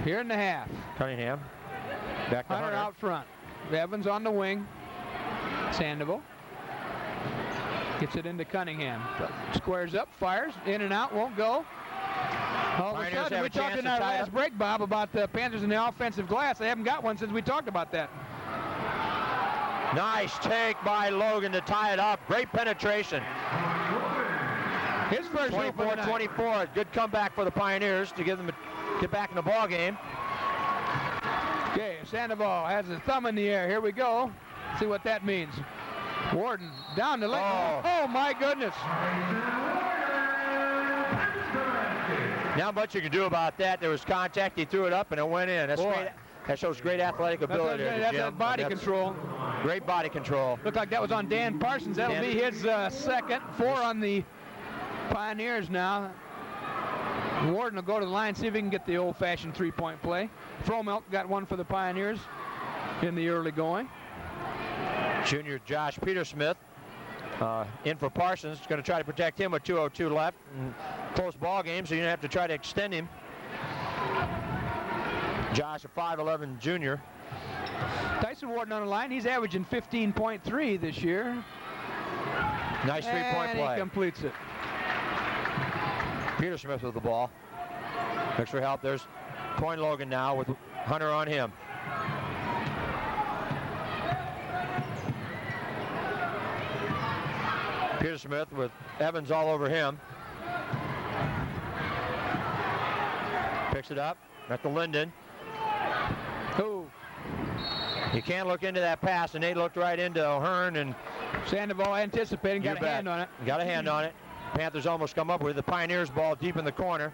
here in the half. Cunningham. Back to Hunter Hunter. out front. Evans on the wing. Sandoval gets it into Cunningham. Squares up, fires, in and out, won't go. All of a Pioneers sudden, have we a talked chance in to our tie last up. break, Bob, about the Panthers in the offensive glass. They haven't got one since we talked about that. Nice take by Logan to tie it up. Great penetration. His first move for the night. 24-24. Good comeback for the Pioneers to get back in the ball game. Okay, Sandoval has his thumb in the air. Here we go. See what that means. Warden down the lane. Oh, my goodness. Not much you can do about that. There was contact. He threw it up and it went in. That's Boy. great. That shows great athletic ability. That's that body control. Great body control. Looked like that was on Dan Parsons. That'll be his second. 4 on the Pioneers now. Warden will go to the line, see if he can get the old-fashioned 3-point play. Fromelt got one for the Pioneers in the early going. Junior Josh Petersmith in for Parsons. Going to try to protect him with 2:02 left. Close ball game, so you're going to have to try to extend him. Josh, a 5'11 junior. Tyson Warden on the line. He's averaging 15.3 this year. Nice 3-point And play. he completes it. Petersmith with the ball. Looks for help. There's Coyne Logan now with Hunter on him. Petersmith with Evans all over him. Picks it up. Back to Linden. Oh, You can't look into that pass, and they looked right into O'Hearn, and Sandoval anticipating, got a hand on it. Got a hand on it. Panthers almost come up with the Pioneers ball deep in the corner.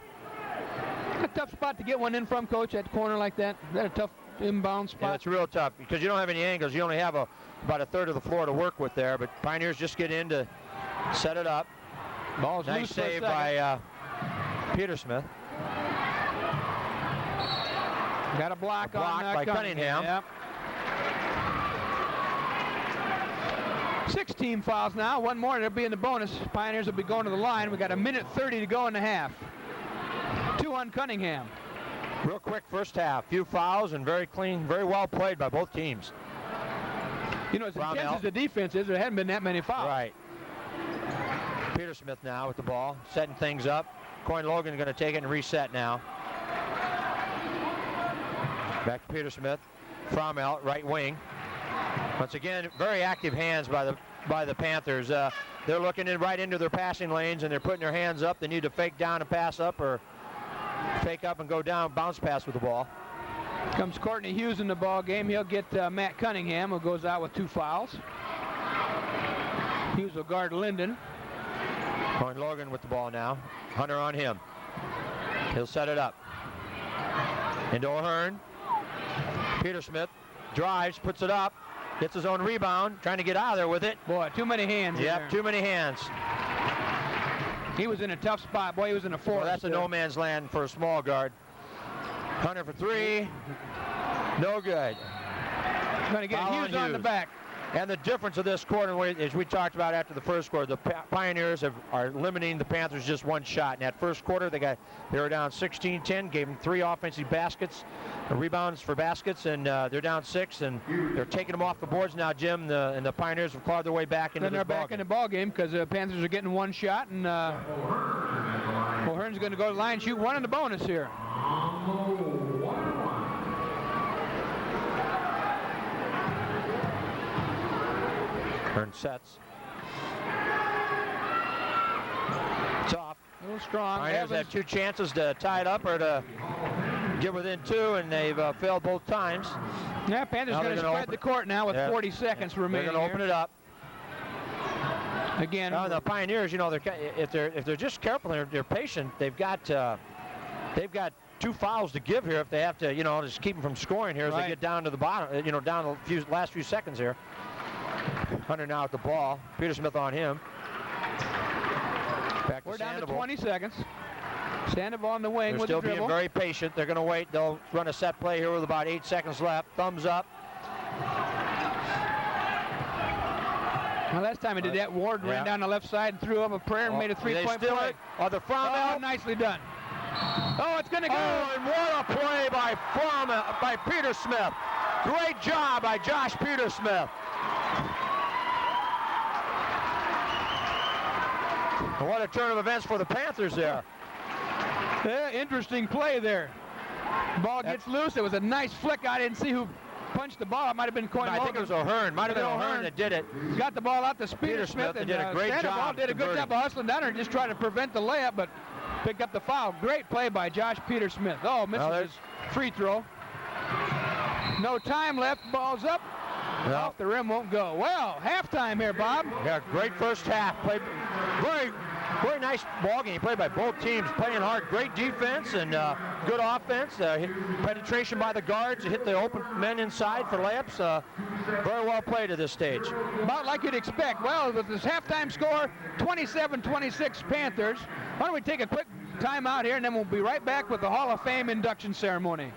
A tough spot to get one in from, Coach, at the corner like that. Is that a tough inbound Yeah, spot? it's real tough because you don't have any angles. You only have about a third of the floor to work with there, but Pioneers just get in to set it up. Ball's Nice loose for a save second. by Petersmith. Got a block, on by Cunningham. Yep. 6 team fouls now. One more, it'll be in the bonus. Pioneers will be going to the line. We got 1:30 to go in the half. 2 on Cunningham. Real quick first half. Few fouls and very clean, very well played by both teams. You know, as intense Brownell. as the defense is, there hadn't been that many fouls. Right. Petersmith now with the ball, setting things up. Coyne Logan going to take it and reset now. Back to Petersmith. Frommel, right wing. Once again, very active hands by the Panthers. They're looking right into their passing lanes, and they're putting their hands up. They need to fake down and pass up, or fake up and go down, bounce pass with the ball. Comes Courtney Hughes in the ball game. He'll get Matt Cunningham, who goes out with 2 fouls. Hughes will guard Linden. Coyne Logan with the ball now. Hunter on him. He'll set it up. Into O'Hearn. Petersmith drives, puts it up, gets his own rebound, trying to get out of there with it. Boy, too many hands in there. Yep, too many hands. He was in a tough spot. Boy, he was in a forest. Well, that's a no man's land for a small guard. Hunter for 3. No good. Going to get Foul on Hughes on the Hughes. back. And the difference of this quarter, as we talked about after the first quarter, the Pioneers are limiting the Panthers just 1 shot. In that first quarter, they were down 16-10, gave them 3 offensive baskets, rebounds for baskets, and they're down 6, and they're taking them off the boards now, Jim. And the Pioneers have clawed their way back into Then this they're back in the ball game because the Panthers are getting 1 shot, and O'Hearn's going to go to the line and shoot 1 in the bonus here. Turn sets. Tough. A little strong. Pioneers have 2 chances to tie it up or to get within 2, and they've failed both times. Yeah, Panthers Now going to they're gonna spread the court now with Yeah. 40 seconds remaining. They're going to open it up. Again. Now the Pioneers, you know, if they're just careful, they're patient. They've got 2 fouls to give here if they have to, you know, just keep them from scoring here as they get down to the bottom, you know, down the last few seconds here. Hunter now at the ball. Peter Smith on him. Back to We're down to Sandoval. 20 seconds. Sandoval on the wing They're with still the dribble. being very patient. They're going to wait. They'll run a set play here with about 8 seconds left. Thumbs up. Now last time he did that, Ward ran down the left side and threw up a prayer and made a three-point play. The Fromel. Oh, nicely done. Oh, it's going to go. Oh, and what a play by by Peter Smith. Great job by Josh Peter Smith. And what a turn of events for the Panthers there. Yeah, interesting play there. Ball gets loose. It was a nice flick. I didn't see who punched the ball. It might have been Coyne I think it was O'Hearn. Might have been O'Hearn that did it. Got the ball out to Peter Smith, and and did a great Sandoval job did a good converting. job of hustling down there and just trying to prevent the layup, but picked up the foul. Great play by Josh Peter Smith. Oh, misses his free throw. No time left. Ball's up. Off the rim, won't go. Well, halftime here, Bob. Yeah, great first half. Played very nice ball game. Played by both teams, playing hard. Great defense and good offense. Penetration by the guards to hit the open men inside for layups. Very well played at this stage. About like you'd expect. Well, with this halftime score, 27-26 Panthers. Why don't we take a quick time out here, and then we'll be right back with the Hall of Fame induction ceremony.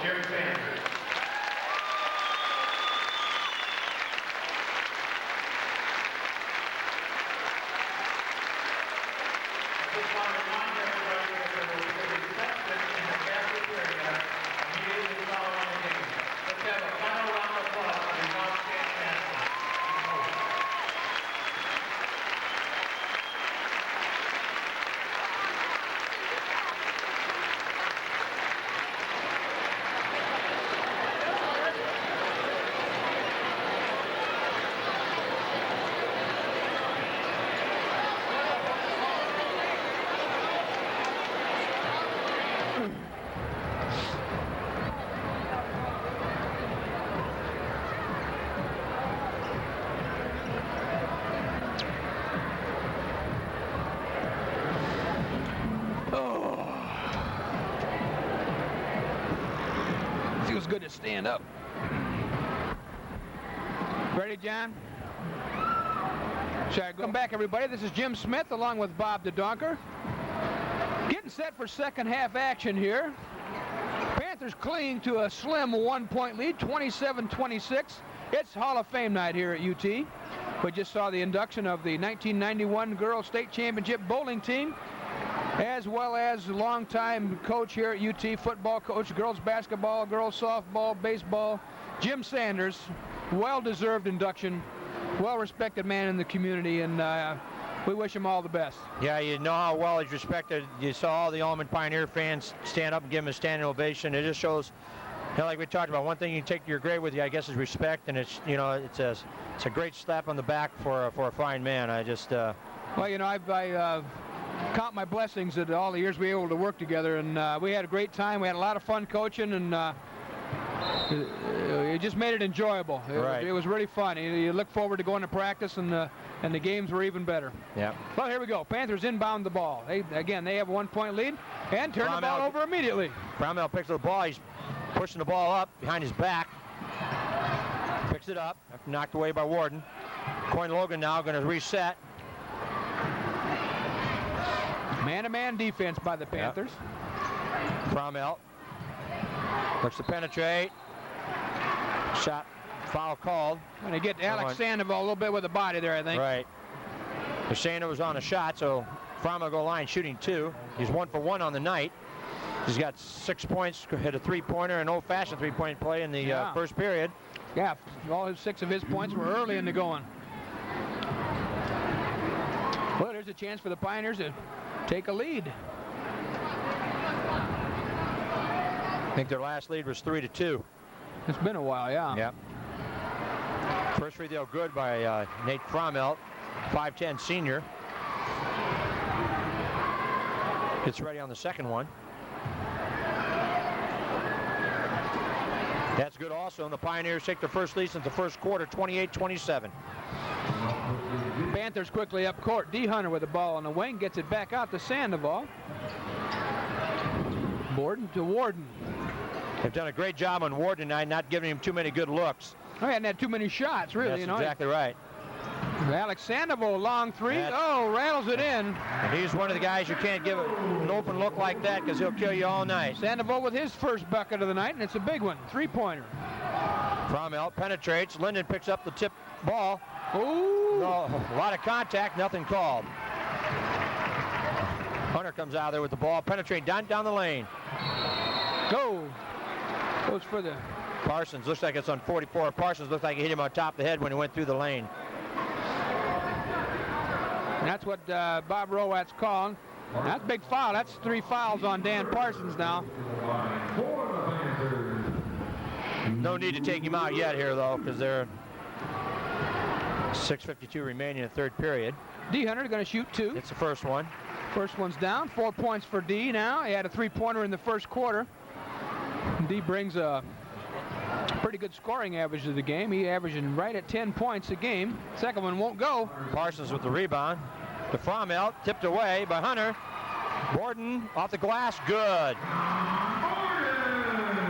Jim Sanders. I just want to remind everybody that there will be a reception in the cafeteria immediately following the game. Let's have a final round of applause for the outstanding athletes. Feels good to stand up. Ready, John? Shall I go? Welcome back, everybody. This is Jim Smith along with Bob DeDonker. Getting set for second half action here. Panthers clinging to a slim 1-point lead, 27-26. It's Hall of Fame night here at UT. We just saw the induction of the 1991 Girls State Championship bowling team, as well as longtime coach here at UT, football coach, girls basketball, girls softball, baseball, Jim Sanders. Well-deserved induction, well-respected man in the community, and we wish him all the best. Yeah, you know how well he's respected. You saw all the Alleman Pioneer fans stand up and give him a standing ovation. It just shows, you know, like we talked about, one thing you can take to your grave with you, I guess, is respect, and it's, you know, it's a great slap on the back for a fine man. I just Well, you know, I count my blessings that all the years we were able to work together, and we had a great time. We had a lot of fun coaching, and it just made it enjoyable. Right. It was really fun. You look forward to going to practice, and the games were even better. Yeah. Well, here we go. Panthers inbound the ball. They have a 1-point lead and turn the ball over immediately. Cromwell picks up the ball. He's pushing the ball up behind his back. Picks it up. Knocked away by Warden. Coin Logan now going to reset. Man-to-man defense by the Panthers. Cromwell looks to penetrate. Shot, foul called. Going to get Alex Sandoval a little bit with the body there, I think. Right. Sandoval was on a shot, so Cromwell go line shooting 2. He's 1 for 1 on the night. He's got 6 points, hit a 3-pointer, an old-fashioned 3-point play in the first period. Yeah, all 6 of his points were early in the going. Well, there's a chance for the Pioneers to take a lead. I think their last lead was 3-2. It's been a while, yeah. Yep. First free throw good by Nate Cromwell, 5'10" senior. Gets ready on the second one. That's good also, and the Pioneers take the first lead since the first quarter, 28-27. Panthers quickly up court. D. Hunter with the ball on the wing, gets it back out to Sandoval. Borden to Warden. They've done a great job on Warden tonight, not giving him too many good looks. I hadn't had too many shots, really. That's you know. exactly right. Alex Sandoval, long three. Rattles it in. And he's one of the guys you can't give an open look like that because he'll kill you all night. Sandoval with his first bucket of the night, and it's a big one. 3-pointer. Cromwell penetrates. Linden picks up the tip ball. Ooh. No, a lot of contact, nothing called. Hunter comes out there with the ball, penetrating down the lane. Go. Goes for the... Parsons, looks like it's on 44. Parsons looks like he hit him on top of the head when he went through the lane. And that's what Bob Rowat's calling. That's a big foul. That's 3 fouls on Dan Parsons now. No need to take him out yet here, though, because they're 6:52 remaining in the third period. D. Hunter going to shoot 2. It's the first one. First one's down. 4 points for D now. He had a 3-pointer in the first quarter. D brings a pretty good scoring average to the game. He averaging right at 10 points a game. Second one won't go. Parsons with the rebound. To Cromwell, tipped away by Hunter. Borden off the glass, good.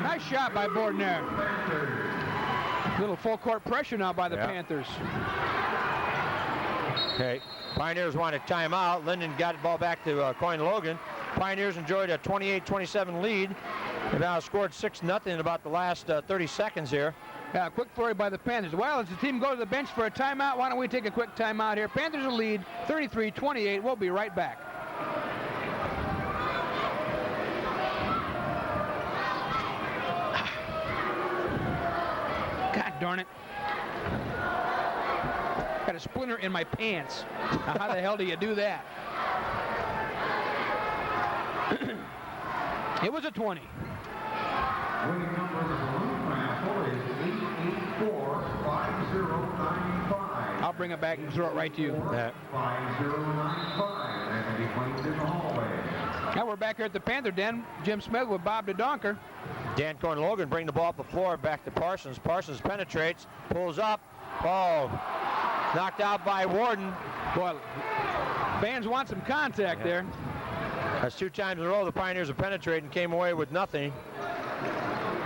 Nice shot by Borden there. Little full court pressure now by the Panthers. Okay, Pioneers want a timeout. Linden got the ball back to Coin Logan. Pioneers enjoyed a 28-27 lead. They've now scored 6-0 in about the last 30 seconds here. Yeah, quick flurry by the Panthers. Well, as the team goes to the bench for a timeout, why don't we take a quick timeout here? Panthers will lead 33-28. We'll be right back. God darn it. Got a splinter in my pants. Now, how the hell do you do that? It was a 20. Winning number of the balloon raffle is 884-5095. I'll bring it back and throw it right to you. 5095. That can be claimed in the hallway. Now we're back here at the Panther Den. Jim Smith with Bob DeDonker. Dan Coyne Logan bring the ball up the floor back to Parsons. Parsons penetrates, pulls up. Oh, knocked out by Warden. Boy, fans want some contact there. That's 2 times in a row the Pioneers have penetrated and came away with nothing.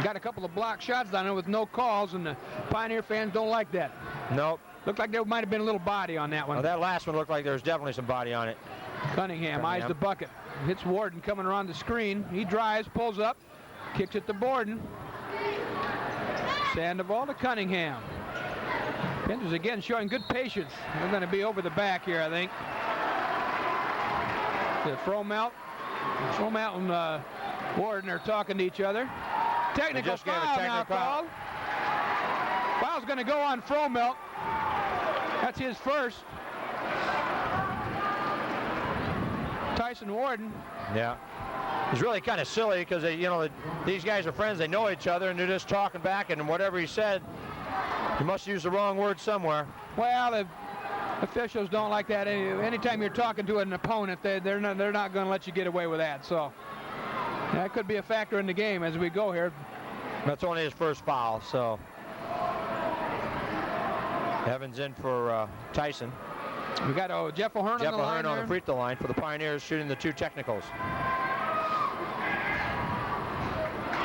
Got a couple of block shots down there with no calls, and the Pioneer fans don't like that. Nope. Looked like there might have been a little body on that one. Well, that last one looked like there was definitely some body on it. Cunningham eyes the bucket. Hits Warden coming around the screen. He drives, pulls up, kicks it to Borden. Sandoval to Cunningham. Panthers again showing good patience. They're going to be over the back here, I think. The Fromelt and Warden are talking to each other. Technical foul now called. Foul's going to go on Fromelt. That's his first. Tyson Warden. Yeah. It's really kind of silly because these guys are friends. They know each other, and they're just talking back. And whatever he said, he must use the wrong word somewhere. Well, the officials don't like that. Anytime you're talking to an opponent, they're not going to let you get away with that. So that could be a factor in the game as we go here. That's only his first foul. So Evans in for Tyson. We got Jeff O'Hearn on the line. On the free throw line for the Pioneers, shooting the 2 technicals.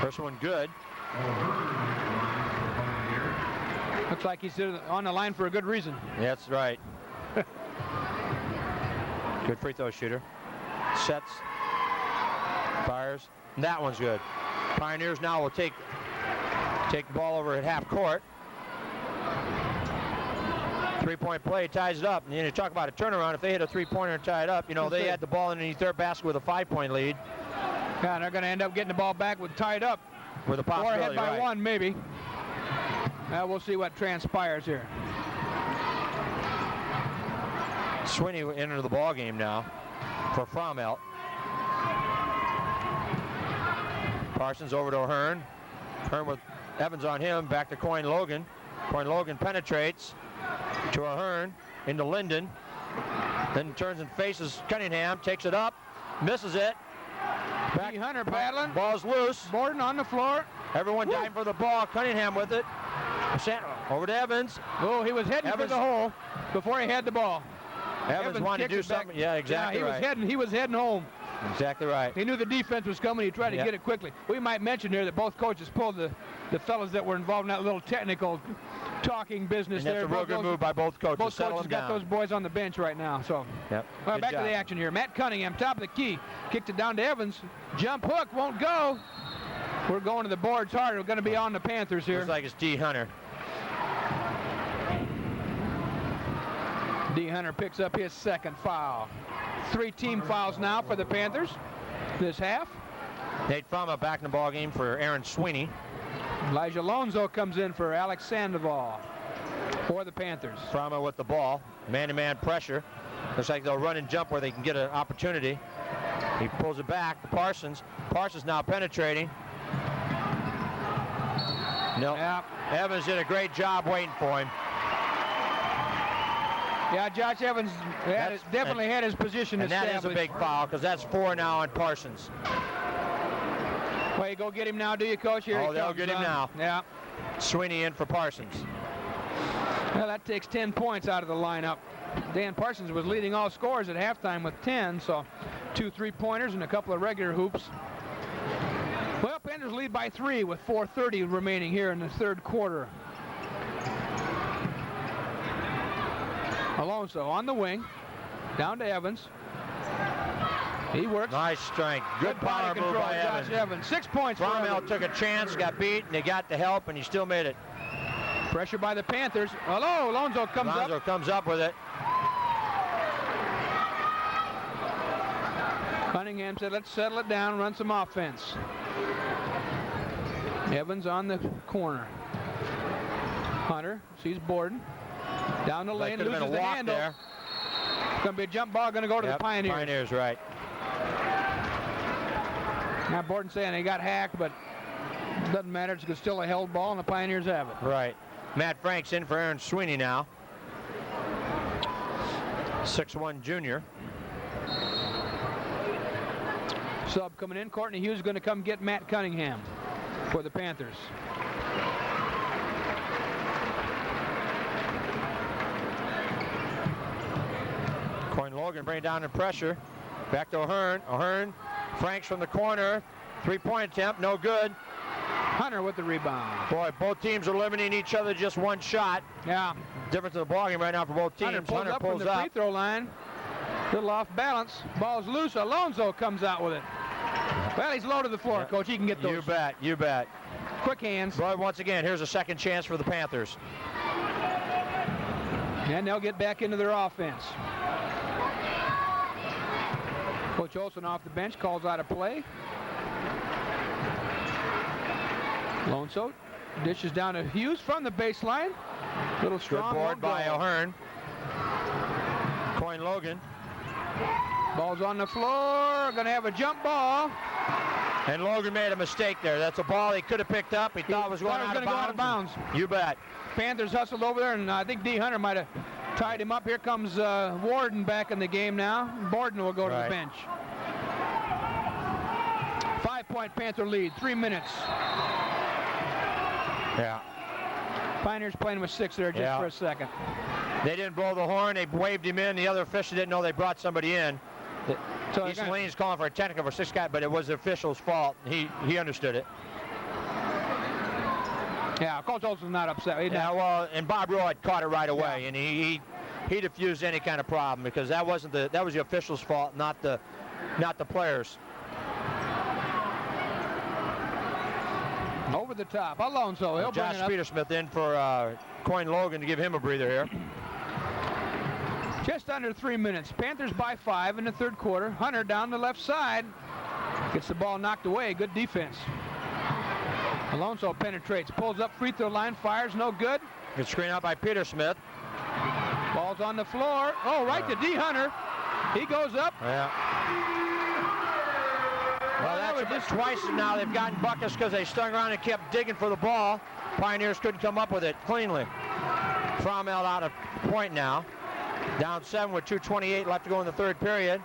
First one good. Looks like he's on the line for a good reason. Yeah, that's right. Good free throw shooter. Sets. Fires. And that one's good. Pioneers now will take the ball over at half court. 3-point play ties it up. And you talk about a turnaround. If they hit a 3-pointer and tie it up, they had the ball underneath their basket with a 5-point lead. Yeah, and they're going to end up getting the ball back with tied up. With a possibility, or ahead by 1, maybe. We'll see what transpires here. Sweeney into the ball game now for Fromelt. Parsons over to O'Hearn. O'Hearn with Evans on him. Back to Coyne Logan. Coyne Logan penetrates to O'Hearn into Linden. Then turns and faces Cunningham. Takes it up. Misses it. Back. Hunter paddling. Ball's loose. Borden on the floor. Everyone diving for the ball. Cunningham with it. Over to Evans. Oh, he was heading for the hole before he had the ball. Evans wanted to do something. Yeah, exactly right. He was heading home. Exactly right. He knew the defense was coming. He tried to get it quickly. We might mention here that both coaches pulled the fellas that were involved in that little technical talking business there. That's a real good move by both coaches. Both coaches got those boys on the bench right now. So, well, back to the action here. Matt Cunningham, top of the key, kicked it down to Evans. Jump hook won't go. We're going to the boards hard. We're going to be on the Panthers here. Looks like it's D. Hunter. D. Hunter picks up his second foul. 3 team fouls now for the Panthers this half. Nate Fromelt back in the ball game for Aaron Sweeney. Elijah Lonzo comes in for Alex Sandoval for the Panthers. Fromelt with the ball. Man-to-man pressure. Looks like they'll run and jump where they can get an opportunity. He pulls it back to Parsons. Parsons now penetrating. No. Yep. Evans did a great job waiting for him. Yeah, Josh Evans definitely had his position established. And that is a big foul because that's 4 now on Parsons. Well, you go get him now, do you, Coach? Here they'll get him now. Yeah. Sweeney in for Parsons. Well, that takes 10 points out of the lineup. Dan Parsons was leading all scorers at halftime with 10, so 2 3-pointers and a couple of regular hoops. Well, Panthers lead by 3 with 4:30 remaining here in the third quarter. Alonso on the wing, down to Evans. He works. Nice strength. Good body power move control, by Josh Evans. 6 points for Cromwell Evans. took a chance, got beat, and he got the help, and he still made it. Pressure by the Panthers. Hello, Alonso comes Alonso up. comes up with it. Cunningham said, let's settle it down, run some offense. Evans on the corner. Hunter sees Borden. Down the lane, Could have loses been a the walk handle. there. Going to be a jump ball, going to go to the Pioneers. Pioneers, right. Now Borden saying they got hacked, but doesn't matter. It's still a held ball, and the Pioneers have it. Right. Matt Frank's in for Aaron Sweeney now. 6'1" junior. Sub coming in. Courtney Hughes going to come get Matt Cunningham for the Panthers. Coyne Logan bringing down the pressure. Back to O'Hearn. O'Hearn. Franks from the corner. 3-point attempt. No good. Hunter with the rebound. Boy, both teams are limiting each other just one shot. Yeah. Difference in the ballgame right now for both teams. Hunter pulls up from the free throw line. Little off balance. Ball's loose. Alonso comes out with it. Well, he's low to the floor, Coach. He can get those. You bet. You bet. Quick hands. Boy, once again, here's a second chance for the Panthers. And they'll get back into their offense. Coach Olson off the bench calls out a play. Alonso dishes down to Hughes from the baseline. Little strong good board by goal. O'Hearn. Coyne Logan. Ball's on the floor. Going to have a jump ball. And Logan made a mistake there. That's a ball he could have picked up. He thought it was going gonna go out of bounds. You bet. Panthers hustled over there, and I think D. Hunter might have tied him up. Here comes Warden back in the game now. Borden will go to the bench. 5-point Panther lead. 3 minutes. Yeah. Pioneers playing with 6 there just for a second. They didn't blow the horn. They waved him in. The other official didn't know they brought somebody in. So East Moline's calling for a technical for 6 guy, but it was the official's fault. He understood it. Yeah, Coach Olson's not upset. Well, and Bob Rowe had caught it right away, and he diffused any kind of problem because that was the official's fault, not the players. Over the top, Alonso. He'll bring Josh it up. Petersmith in for Coyne Logan to give him a breather here. Just under 3 minutes. Panthers by 5 in the third quarter. Hunter down the left side. Gets the ball knocked away. Good defense. Alonso penetrates. Pulls up free throw line. Fires. No good. Good screen out by Petersmith. Ball's on the floor. Oh, right to D. Hunter. He goes up. Yeah. Well, that's just twice now they've gotten buckets because they stung around and kept digging for the ball. Pioneers couldn't come up with it cleanly. Cromwell out of point now. Down 7 with 2:28 left to go in the third period.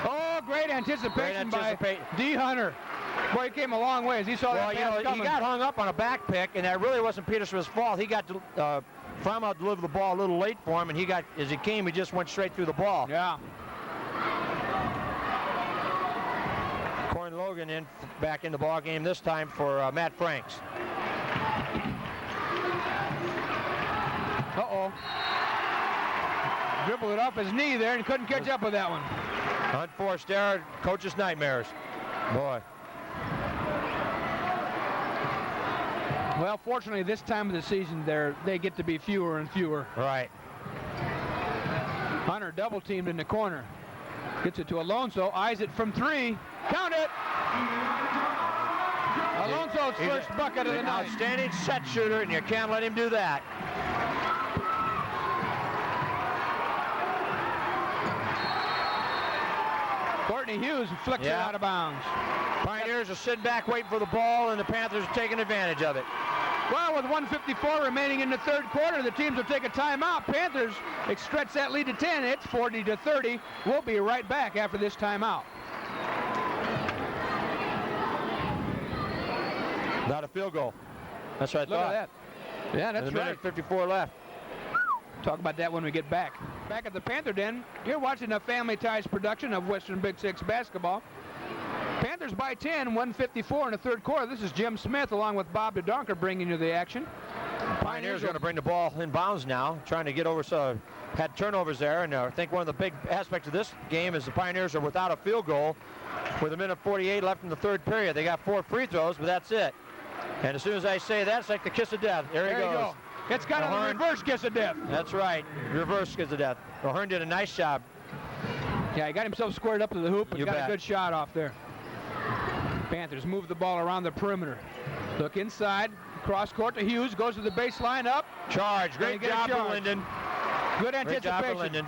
Oh, great anticipation by D. Hunter. Boy, he came a long way as he saw that pass coming. He got hung up on a back pick, and that really wasn't Petersmith's fault. He got Cromwell delivered the ball a little late for him, and as he came, he just went straight through the ball. Yeah. Coyne Logan back in the ball game this time for Matt Franks. Uh-oh. Dribbled it off his knee there and couldn't catch up with that one. Unforced error, coach's nightmares. Boy. Well, fortunately, this time of the season, they get to be fewer and fewer. Right. Hunter double teamed in the corner. Gets it to Alonso. Eyes it from 3. Count it! Alonso's first bucket of the night. Outstanding set shooter, and you can't let him do that. Courtney Hughes flicks it out of bounds. Pioneers are sitting back waiting for the ball, and the Panthers are taking advantage of it. Well, with 1:54 remaining in the third quarter, the teams will take a timeout. Panthers stretch that lead to 10. It's 40-30. We'll be right back after this timeout. Not a field goal. That's what I Look thought. at that. Yeah, that's There's a minute 54 left. Talk about that when we get back. Back at the Panther Den, you're watching a Family Ties production of Western Big Six basketball. Panthers by 10, 1:54 in the third quarter. This is Jim Smith along with Bob DeDonker bringing you the action. Pioneers are going to bring the ball in bounds now, trying to get over. So had turnovers there, and I think one of the big aspects of this game is the Pioneers are without a field goal with 1:48 left in the third period. They got 4 free throws, but that's it. And as soon as I say that, it's like the kiss of death. There he goes. You go. It's kind of a reverse kiss of death. That's right, reverse kiss of death. O'Hearn did a nice job. Yeah, he got himself squared up to the hoop and You got bet. a good shot off there. Panthers move the ball around the perimeter. Look inside, cross court to Hughes, goes to the baseline, up. Charge, Gonna great get a job for charge. Linden. Good Great job for anticipation. Linden.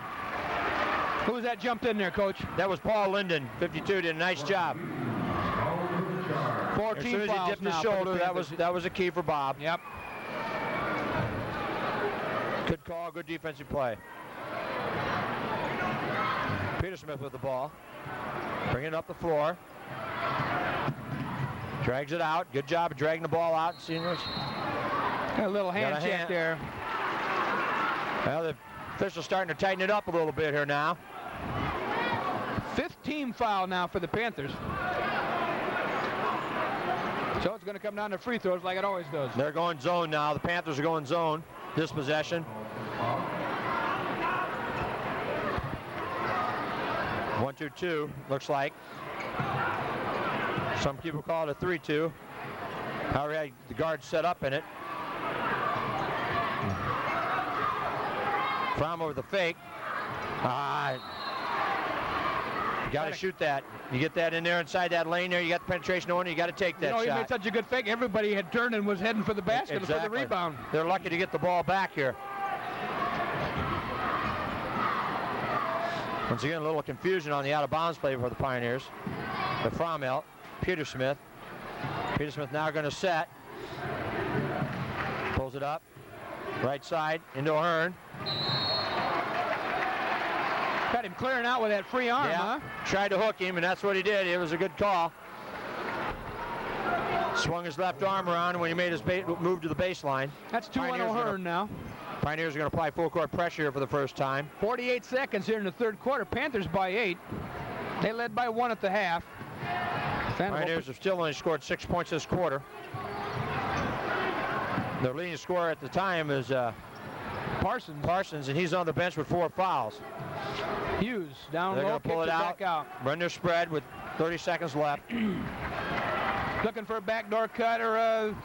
Who was that jumped in there, Coach? That was Paul Linden, 52, did a nice job. 4 As team soon as he fouls dipped now his for the shoulder, Panthers. that was a key for Bob. Yep. Good call, good defensive play. Peter Smith with the ball. Bringing it up the floor. Drags it out. Good job of dragging the ball out. Seeing this. Got a little hand Got a check hand. there. Well, the official's starting to tighten it up a little bit here now. 5th team foul now for the Panthers. So it's going to come down to free throws like it always does. They're going zone now. The Panthers are going zone this possession. 1-2-2 looks like. Some people call it a 3-2. However, had the guard set up in it. Fromm over the fake. You got to shoot that. You get that in there inside that lane there. You got the penetration on. You got to take that You know, he shot. made such a good fake. Everybody had turned and was heading for the basket for the Exactly. rebound. They're lucky to get the ball back here. Once again, a little confusion on the out-of-bounds play for the Pioneers. The Frommel, Peter Smith. Peter Smith now going to set. Pulls it up. Right side into O'Hearn. Got him clearing out with that free arm, huh? Tried to hook him, and that's what he did. It was a good call. Swung his left arm around when he made his move to the baseline. That's 2 on Pioneers O'Hearn now. Pioneers are going to apply full court pressure here for the first time. 48 seconds here in the third quarter. Panthers by 8. They led by 1 at the half. Pioneers have still only scored 6 points this quarter. Their leading scorer at the time is Parsons, and he's on the bench with 4 fouls. Hughes down They're low, going to pull kicks it back out. Run their spread with 30 seconds left. Looking for a backdoor cut or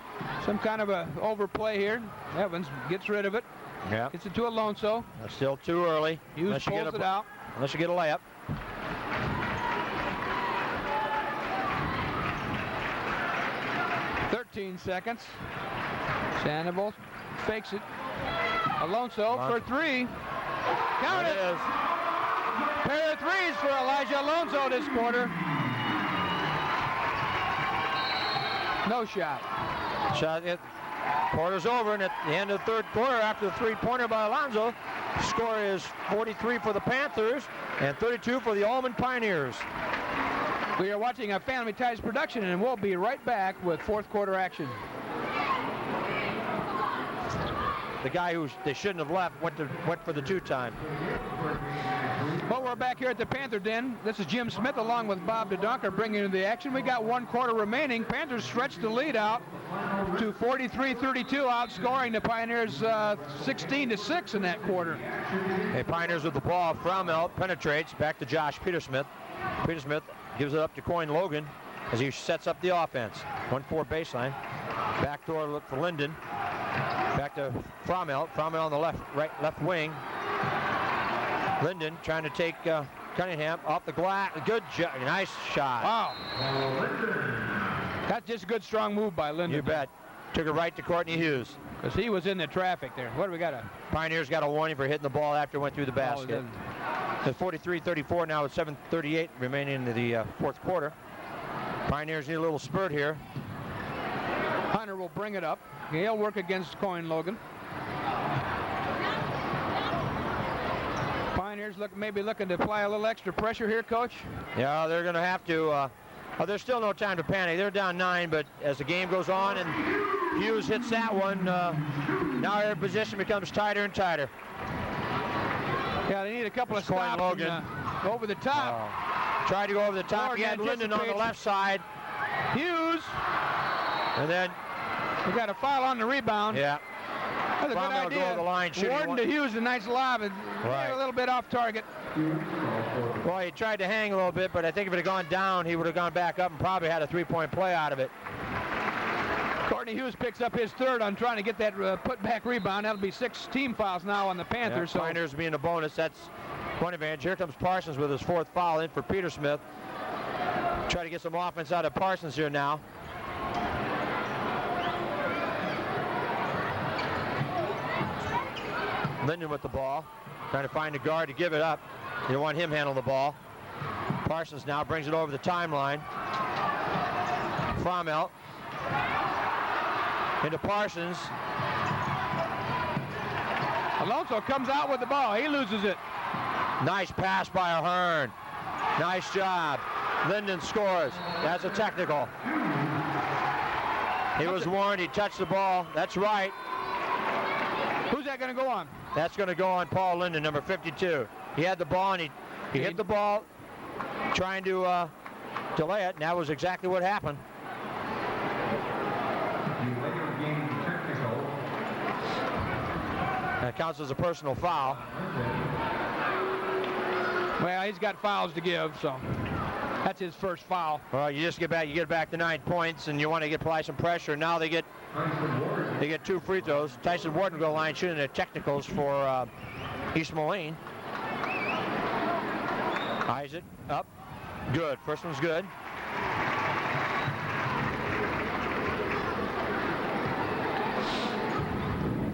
some kind of a overplay here. Evans gets rid of it. Yeah. Gets it to Alonso. That's still too early. Hughes pulls it out. Unless you get a layup. Seconds. Sandoval fakes it. Alonso for 3. Count it. Pair of threes for Elijah Alonso this quarter. No shot. Quarter's over, and at the end of the third quarter, after the three-pointer by Alonso, the score is 43 for the Panthers and 32 for the Alleman Pioneers. We are watching a Family Ties production, and we'll be right back with fourth quarter action. The guy who they shouldn't have left went for the 2-time. Well, we're back here at the Panther Den. This is Jim Smith along with Bob DeDonker bringing you the action. We got 1 quarter remaining. Panthers stretched the lead out to 43-32, outscoring the Pioneers 16-6 in that quarter. The Pioneers with the ball. Frommel penetrates back to Josh Petersmith. Petersmith gives it up to Coyne Logan as he sets up the offense. 1-4 baseline. Backdoor look for Linden. Back to Frommel. Frommel on the left wing. Linden trying to take Cunningham off the glass. Good job. Nice shot. Wow. That's just a good, strong move by Linden. You bet. Took it right to Courtney Hughes. Because he was in the traffic there. What do we got? Pioneers got a warning for hitting the ball after it went through the basket. It's 43-34 now with 7:38 remaining in the fourth quarter. Pioneers need a little spurt here. Hunter will bring it up. He'll work against Coyne Logan. Pioneers maybe looking to apply a little extra pressure here, Coach. Yeah, they're going to have to. There's still no time to panic. They're down 9, but as the game goes on and Hughes hits that one, now their position becomes tighter and tighter. Yeah, they need a couple of Coyne stops. Logan. And, over the top. Tried to go over the top. Morgan He had Linden on the anticipates. left side. Hughes. And then, We got a foul on the rebound. yeah. That's a good Cromwell idea. go to the line, shooting Warden one- to Hughes, a nice lob. And Right. a little bit off target. Well, he tried to hang a little bit, but I think if it had gone down, he would have gone back up and probably had a three-point play out of it. Courtney Hughes picks up his third on trying to get that put-back rebound. That'll be 6 team fouls now on the Panthers. Yeah, Pioneers being a bonus, that's one advantage. Here comes Parsons with his 4th foul in for Peter Smith. Try to get some offense out of Parsons here now. Linden with the ball, trying to find a guard to give it up. You don't want him handling the ball. Parsons now brings it over the timeline. Fromelt into Parsons. Alonso comes out with the ball. He loses it. Nice pass by Ahern. Nice job. Linden scores. That's a technical. He was warned. He touched the ball. That's right. Who's that going to go on? That's going to go on Paul Linden, number 52. He had the ball, and he hit the ball trying to delay it, and that was exactly what happened. That counts as a personal foul. Well, he's got fouls to give, so that's his first foul. Well, you just get back to 9 points, and you want to apply some pressure. Now they get 2 free throws. Tyson Warden will go line shooting the technicals for East Moline. Isaac up, good. First one's good.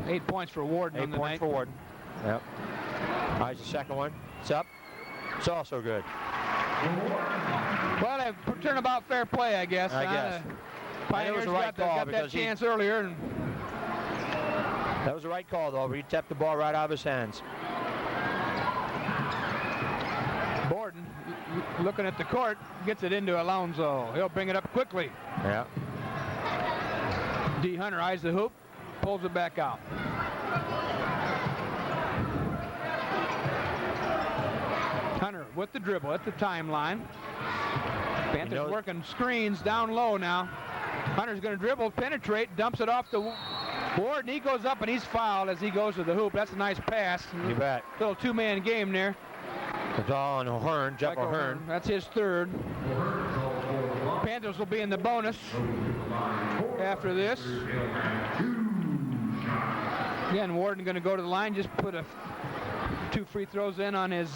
Eight points for Warden. 8 on the points night. for Warden. Yep. Isaac's second one. It's up. It's also good. Well, they turnabout fair play, I guess. I guess. Pioneers the right call got that because he- chance earlier. And That was the right call, though. He tapped the ball right out of his hands. Borden, looking at the court, gets it into Alonso. He'll bring it up quickly. Yeah. D. Hunter eyes the hoop, pulls it back out. Hunter with the dribble at the timeline. Panthers working screens down low now. Hunter's going to dribble, penetrate, dumps it off to Warden. He goes up and he's fouled as he goes to the hoop. That's a nice pass. You bet. Little two-man game there. It's all on Ahern, Jeff Ahern. That's his third. Panthers will be in the bonus after this. Again, Warden going to go to the line, just put 2 free throws in on his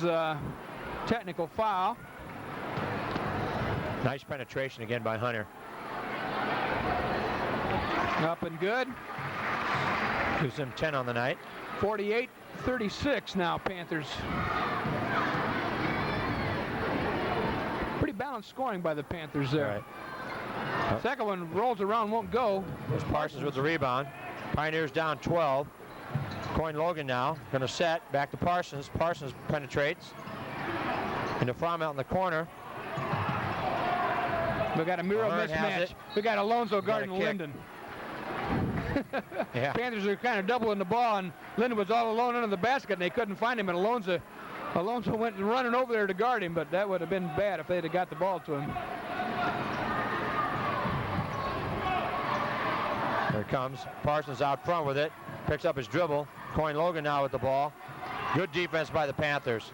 technical foul. Nice penetration again by Hunter. Up and good. Gives him 10 on the night. 48-36 now, Panthers. Pretty balanced scoring by the Panthers there. Right. Second one rolls around, won't go. There's Parsons with the rebound. Pioneers down 12. Coyne Logan now going to set back to Parsons. Parsons penetrates into Fromelt in the corner. We got a mirror Ahern has mismatch. it. We got Alonso Got a guarding kick. Linden. Yeah. Panthers are kind of doubling the ball, and Linden was all alone under the basket, and they couldn't find him. And Alonso went running over there to guard him, but that would have been bad if they'd have got the ball to him. There it comes. Parsons out front with it. Picks up his dribble. Coyne Logan now with the ball. Good defense by the Panthers.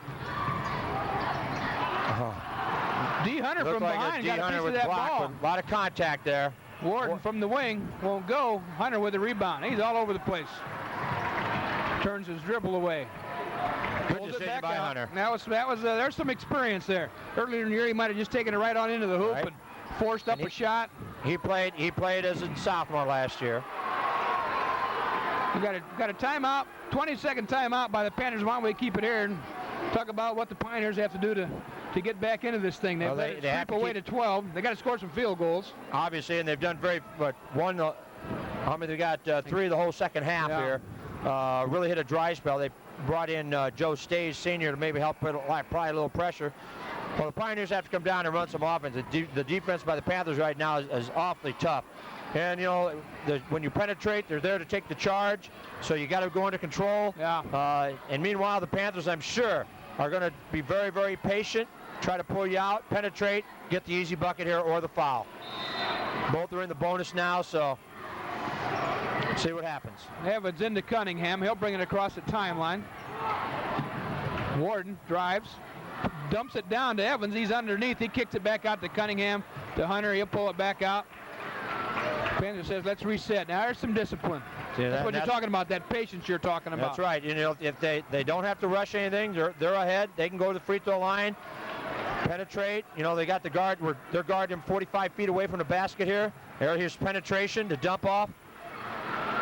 D. Hunter Looked from like behind D. got a Hunter piece of with that block, ball. but a lot of contact there. Warden from the wing won't go. Hunter with the rebound. He's all over the place. Turns his dribble away. Good Pulls it decision back by out. Hunter. That was there's some experience there. Earlier in the year, he might have just taken it right on into the hoop Right. and forced up And a shot. He played as a sophomore last year. We got a timeout, 20-second timeout by the Panthers. Why don't we keep it here and talk about what the Pioneers have to do to get back into this thing. They've Well, let it they have creep to away to 12. They got to score some field goals. Obviously, and they've done they got 3 the whole second half Yeah. here. Really hit a dry spell. They brought in Joe Stays Sr. to maybe help put probably a little pressure. Well, the Pioneers have to come down and run some offense. The defense by the Panthers right now is awfully tough. And, when you penetrate, they're there to take the charge, so you got to go into control. Yeah. And meanwhile, the Panthers, I'm sure, are going to be very, very patient, try to pull you out, penetrate, get the easy bucket here or the foul. Both are in the bonus now, so See what happens. Evans into Cunningham. He'll bring it across the timeline. Warden drives, dumps it down to Evans. He's underneath. He kicks it back out to Cunningham. To Hunter. He'll pull it back out. Panther says, let's reset. Now there's some discipline. See, that's what you're talking about, that patience you're talking about. That's right. You know, if they don't have to rush anything, they're ahead. They can go to the free throw line, penetrate. You know, they got the guard. They're guarding him 45 feet away from the basket here. Here's penetration to dump off.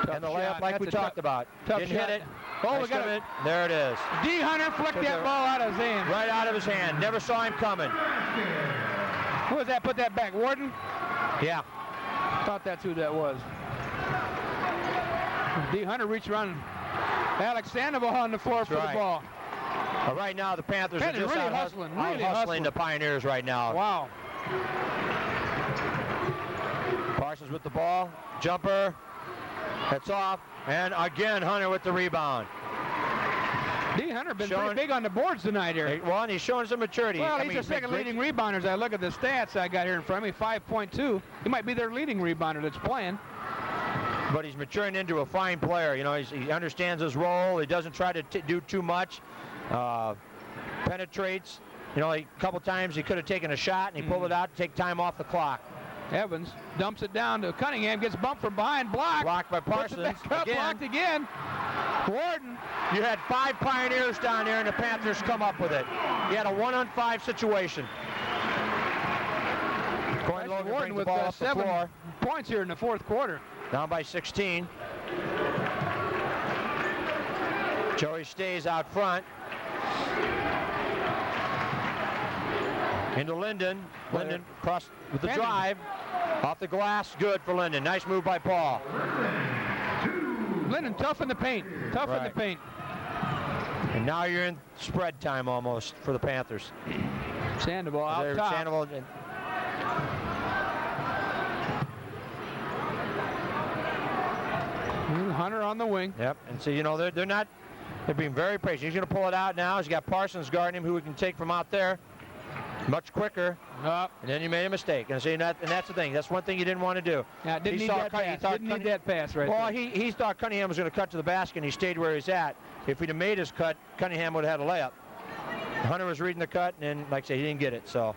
Tough and the shot. layup like That's we a talked about. Tough Didn't shot. hit it. Oh, Nice we got it. There it is. D. Hunter flicked that ball out of his hand. Right out of his hand. Never saw him coming. Who was that? Put that back. Warden? Yeah. Thought that's who that was. D. Hunter reached around. Alex Sandoval on the floor for the ball. But right now, the Panthers are just really out hustling the Pioneers right now. Wow. Parsons with the ball. Jumper. That's off. And again, Hunter with the rebound. D. Hunter been pretty big on the boards tonight here. Well, and he's showing some maturity. Well, he's the second leading rebounder as I look at the stats I got here in front of me, 5.2. He might be their leading rebounder that's playing. But he's maturing into a fine player. You know, he understands his role. He doesn't try to do too much. Penetrates. You know, a couple times he could have taken a shot and he pulled it out to take time off the clock. Evans dumps it down to Cunningham, gets bumped from behind, blocked. Blocked by Parsons. Blocked again. Warden. You had 5 Pioneers down there and the Panthers come up with it. You had a 1-on-5 situation. Corey Logan Warden brings with the ball up the 7 floor. points here in the fourth quarter. Down by 16. Joey stays out front. Into Linden. Linden cross with the drive. Off the glass. Good for Linden. Nice move by Paul. Linden tough in the paint. Tough in the paint. And now you're in spread time almost for the Panthers. Sandoval out top. Sandoval. Hunter on the wing. Yep. And so, you know, they're being very patient. He's going to pull it out now. He's got Parsons guarding him, who he can take from out there much quicker. And then you made a mistake. And that's the thing. That's one thing you didn't want to do. Yeah, didn't need that pass. Didn't need that pass right well, there. he thought Cunningham was going to cut to the basket, and he stayed where he's at. If he'd have made his cut, Cunningham would have had a layup. Hunter was reading the cut, and then, like I say, he didn't get it. So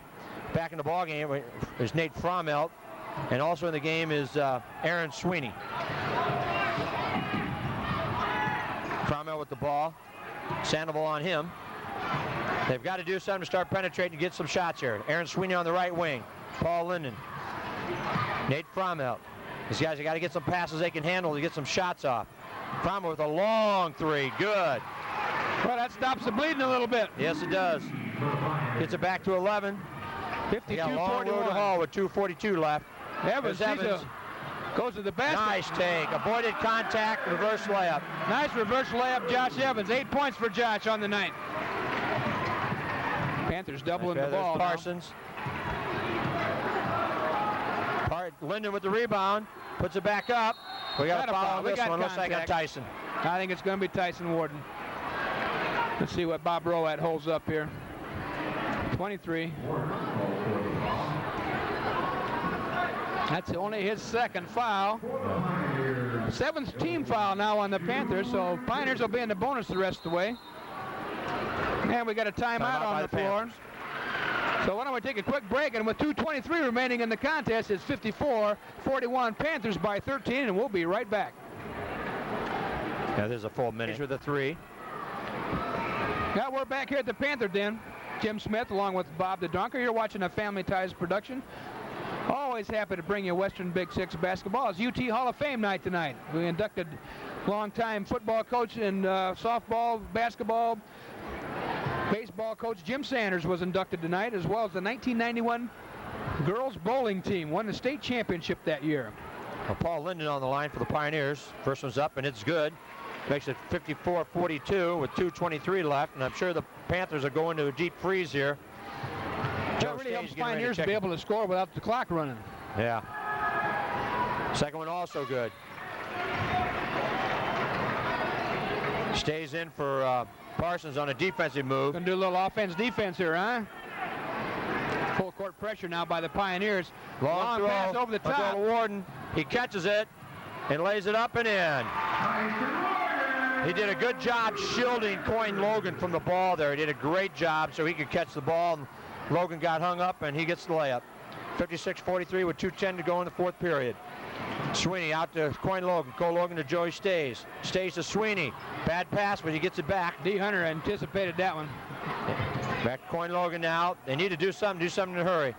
back in the ball game is Nate Frommelt, and also in the game is Aaron Sweeney. Frommelt with the ball. Sandoval on him. They've got to do something to start penetrating and get some shots here. Aaron Sweeney on the right wing. Paul Linden. Nate Frommelt. These guys have got to get some passes they can handle to get some shots off. Frommelt with a long 3. Good. Well, that stops the bleeding a little bit. Yes, it does. Gets it back to 11. 52-41. With 2:42 left. Evans goes to the basket. Nice take. Avoided contact. Reverse layup. Nice reverse layup, Josh Evans. 8 points for Josh on the night. Panthers doubling the ball. Parsons. Linden with the rebound. Puts it back up. We got a foul on this one. Looks like a Tyson. I think it's going to be Tyson Warden. Let's see what Bob Rowat holds up here. 23. That's only his second foul. 7th team foul now on the Panthers, so Pioneers will be in the bonus the rest of the way. And we got a timeout on the floor. So why don't we take a quick break, and with 2:23 remaining in the contest, it's 54-41 Panthers by 13, and we'll be right back. Yeah, there's a full minute with a 3. Now we're back here at the Panther Den. Jim Smith along with Bob the Donker. You're watching a Family Ties production. Always happy to bring you Western Big Six basketball. It's UT Hall of Fame night tonight. We inducted longtime football coach and softball, basketball, baseball coach Jim Sanders was inducted tonight, as well as the 1991 girls bowling team. Won the state championship that year. Well, Paul Linden on the line for the Pioneers. First one's up, and it's good. Makes it 54-42 with 2:23 left, and I'm sure the Panthers are going to a deep freeze here. That really helps Pioneers to be able to score without the clock running. Yeah. Second one also good. Stays in for Parsons on a defensive move. Gonna do a little offense-defense here, huh? Full court pressure now by the Pioneers. Long throw pass over the top. to Warden. He catches it. and lays it up and in. He did a good job shielding Coyne Logan from the ball there. He did a great job so he could catch the ball. And Logan got hung up, and he gets the layup. 56-43 with 2:10 to go in the fourth period. Sweeney out to Coyne Logan. Cole Logan to Joey Stays. Stays to Sweeney. Bad pass, but he gets it back. D. Hunter anticipated that one. Back to Coyne Logan now. They need to do something in a hurry.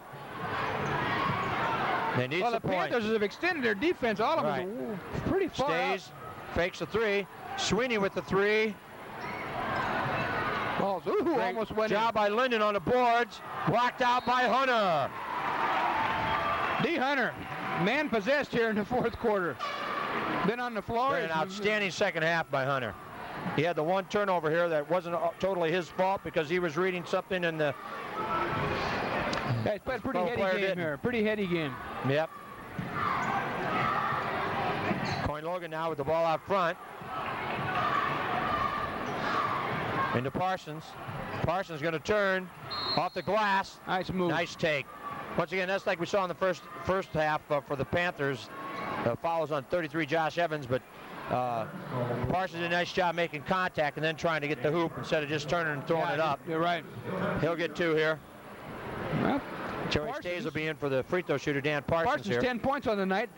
They need Well, some the points. Panthers have extended their defense. All of Right. them are pretty far Stays, fakes the three. Sweeney with the three. Balls. Ooh, Great almost went job by Linden on the boards. Blocked out by Hunter. in. D. Hunter, man possessed here in the fourth quarter. Been on the floor. An outstanding second half by Hunter. He had the one turnover here that wasn't totally his fault because he was reading something in the... Yeah, he's played a pretty Pro heady player game didn't. here. Pretty heady game. Yep. Coyne Logan now with the ball out front. Into Parsons. Parsons going to turn off the glass. Nice move. Nice take. Once again, that's like we saw in the first half for the Panthers. Follows on 33 Josh Evans, but Parsons did a nice job making contact and then trying to get the hoop instead of just turning and throwing it up. You're right. He'll get two here. Well, Joey Parsons- Stays will be in for the free throw shooter, Dan Parsons here. 10 points on the night.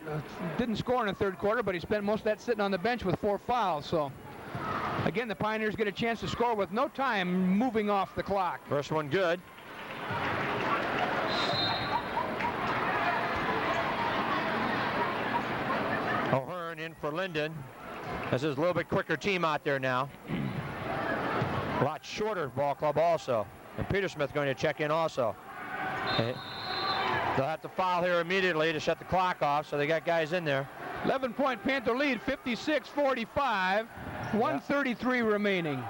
Didn't score in the third quarter, but he spent most of that sitting on the bench with 4 fouls. So, again, the Pioneers get a chance to score with no time moving off the clock. First one good. O'Hearn in for Linden. This is a little bit quicker team out there now. A lot shorter ball club also. And Peter Smith going to check in also. Okay. They'll have to foul here immediately to shut the clock off, so they got guys in there. 11-point Panther lead, 56-45. 1:33 remaining.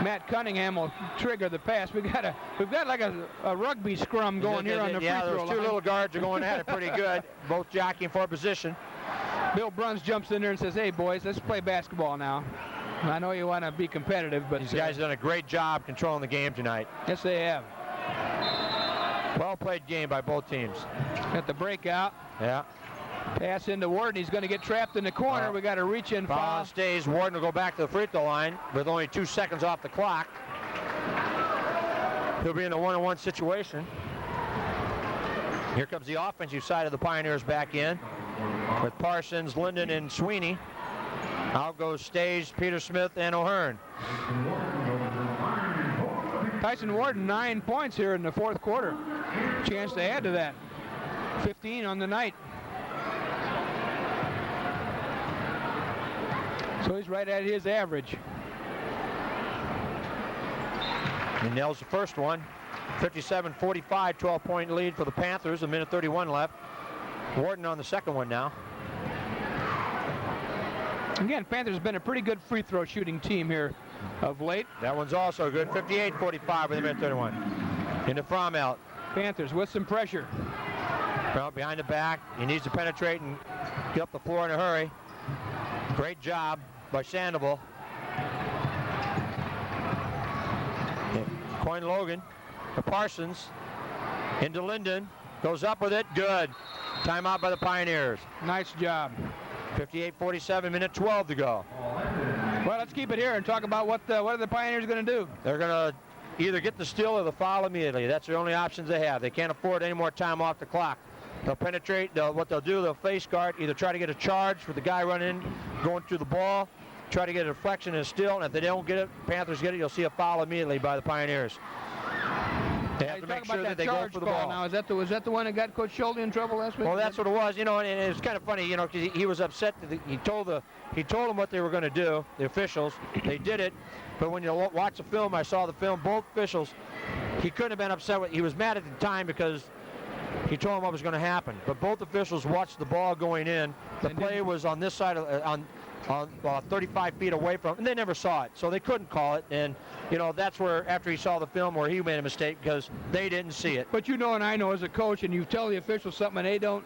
Matt Cunningham will trigger the pass. We've got like a rugby scrum going here on the free yeah, throw those two line. little guards are going at it pretty good, both jockeying for position. Bill Bruns jumps in there and says, "Hey boys, let's play basketball now. I know you want to be competitive, but These guys have done a great job controlling the game tonight. yes, they have." Well played game by both teams. Got the breakout. Yeah. Pass into Warden. He's going to get trapped in the corner. We got a reach-in Foul foul. stays. Warden will go back to the free throw line with only 2 seconds off the clock. He'll be in a one-on-one situation. Here comes the offensive side of the Pioneers back in with Parsons, Linden, and Sweeney. Out goes Stays, Peter Smith, and O'Hearn. Tyson Warden, 9 points here in the fourth quarter. Chance to add to that. 15 on the night. So he's right at his average. He nails the first one. 57-45, 12-point lead for the Panthers. A minute 31 left. Warden on the second one now. Again, Panthers have been a pretty good free throw shooting team here of late. That one's also good. 58-45 with a minute 31. Into Fromelt. Panthers with some pressure. Well, behind the back. He needs to penetrate and get up the floor in a hurry. Great job by Sandoval. Coyne Logan to Parsons. Into Linden. Goes up with it. Good. Timeout by the Pioneers. Nice job. 58-47, minute 12 to go. Well, let's keep it here and talk about what are the Pioneers going to do. They're going to either get the steal or the foul immediately. That's the only options they have. They can't afford any more time off the clock. They'll penetrate. What they'll do, they'll face guard, either try to get a charge with the guy running in, going through the ball, try to get a deflection and a steal, and if they don't get it, Panthers get it, you'll see a foul immediately by the Pioneers. They have to make sure that they go for the ball. Now, was that the one that got Coach Schulte in trouble last week? Well, that's what it was, and it was kind of funny, because he was upset that he told them what they were going to do, the officials. They did it, but when you watch the film, I saw the film, both officials, he couldn't have been upset with. He was mad at the time because he told them what was going to happen. But both officials watched the ball going in. The play was on this side on 35 feet away from, and they never saw it, so they couldn't call it. And that's where, after he saw the film, where he made a mistake because they didn't see it. But and I know as a coach, and you tell the officials something and they don't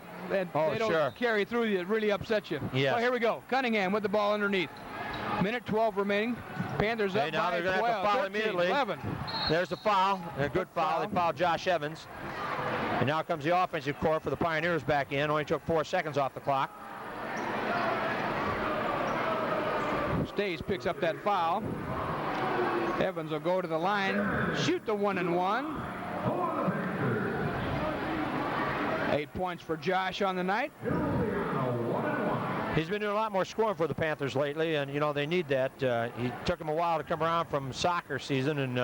Sure. carry through, it really upsets you. Yes. So here we go. Cunningham with the ball underneath. Minute 12 remaining. Panthers up Now by they're going to 12, have to foul 13, immediately. 11. There's the foul. A good foul. They fouled Josh Evans. And now comes the offensive core for the Pioneers back in. Only took 4 seconds off the clock. Stays picks up that foul. Evans will go to the line, shoot the 1-and-1. 8 points for Josh on the night. He's been doing a lot more scoring for the Panthers lately, and, you know, they need that. He took him a while to come around from soccer season and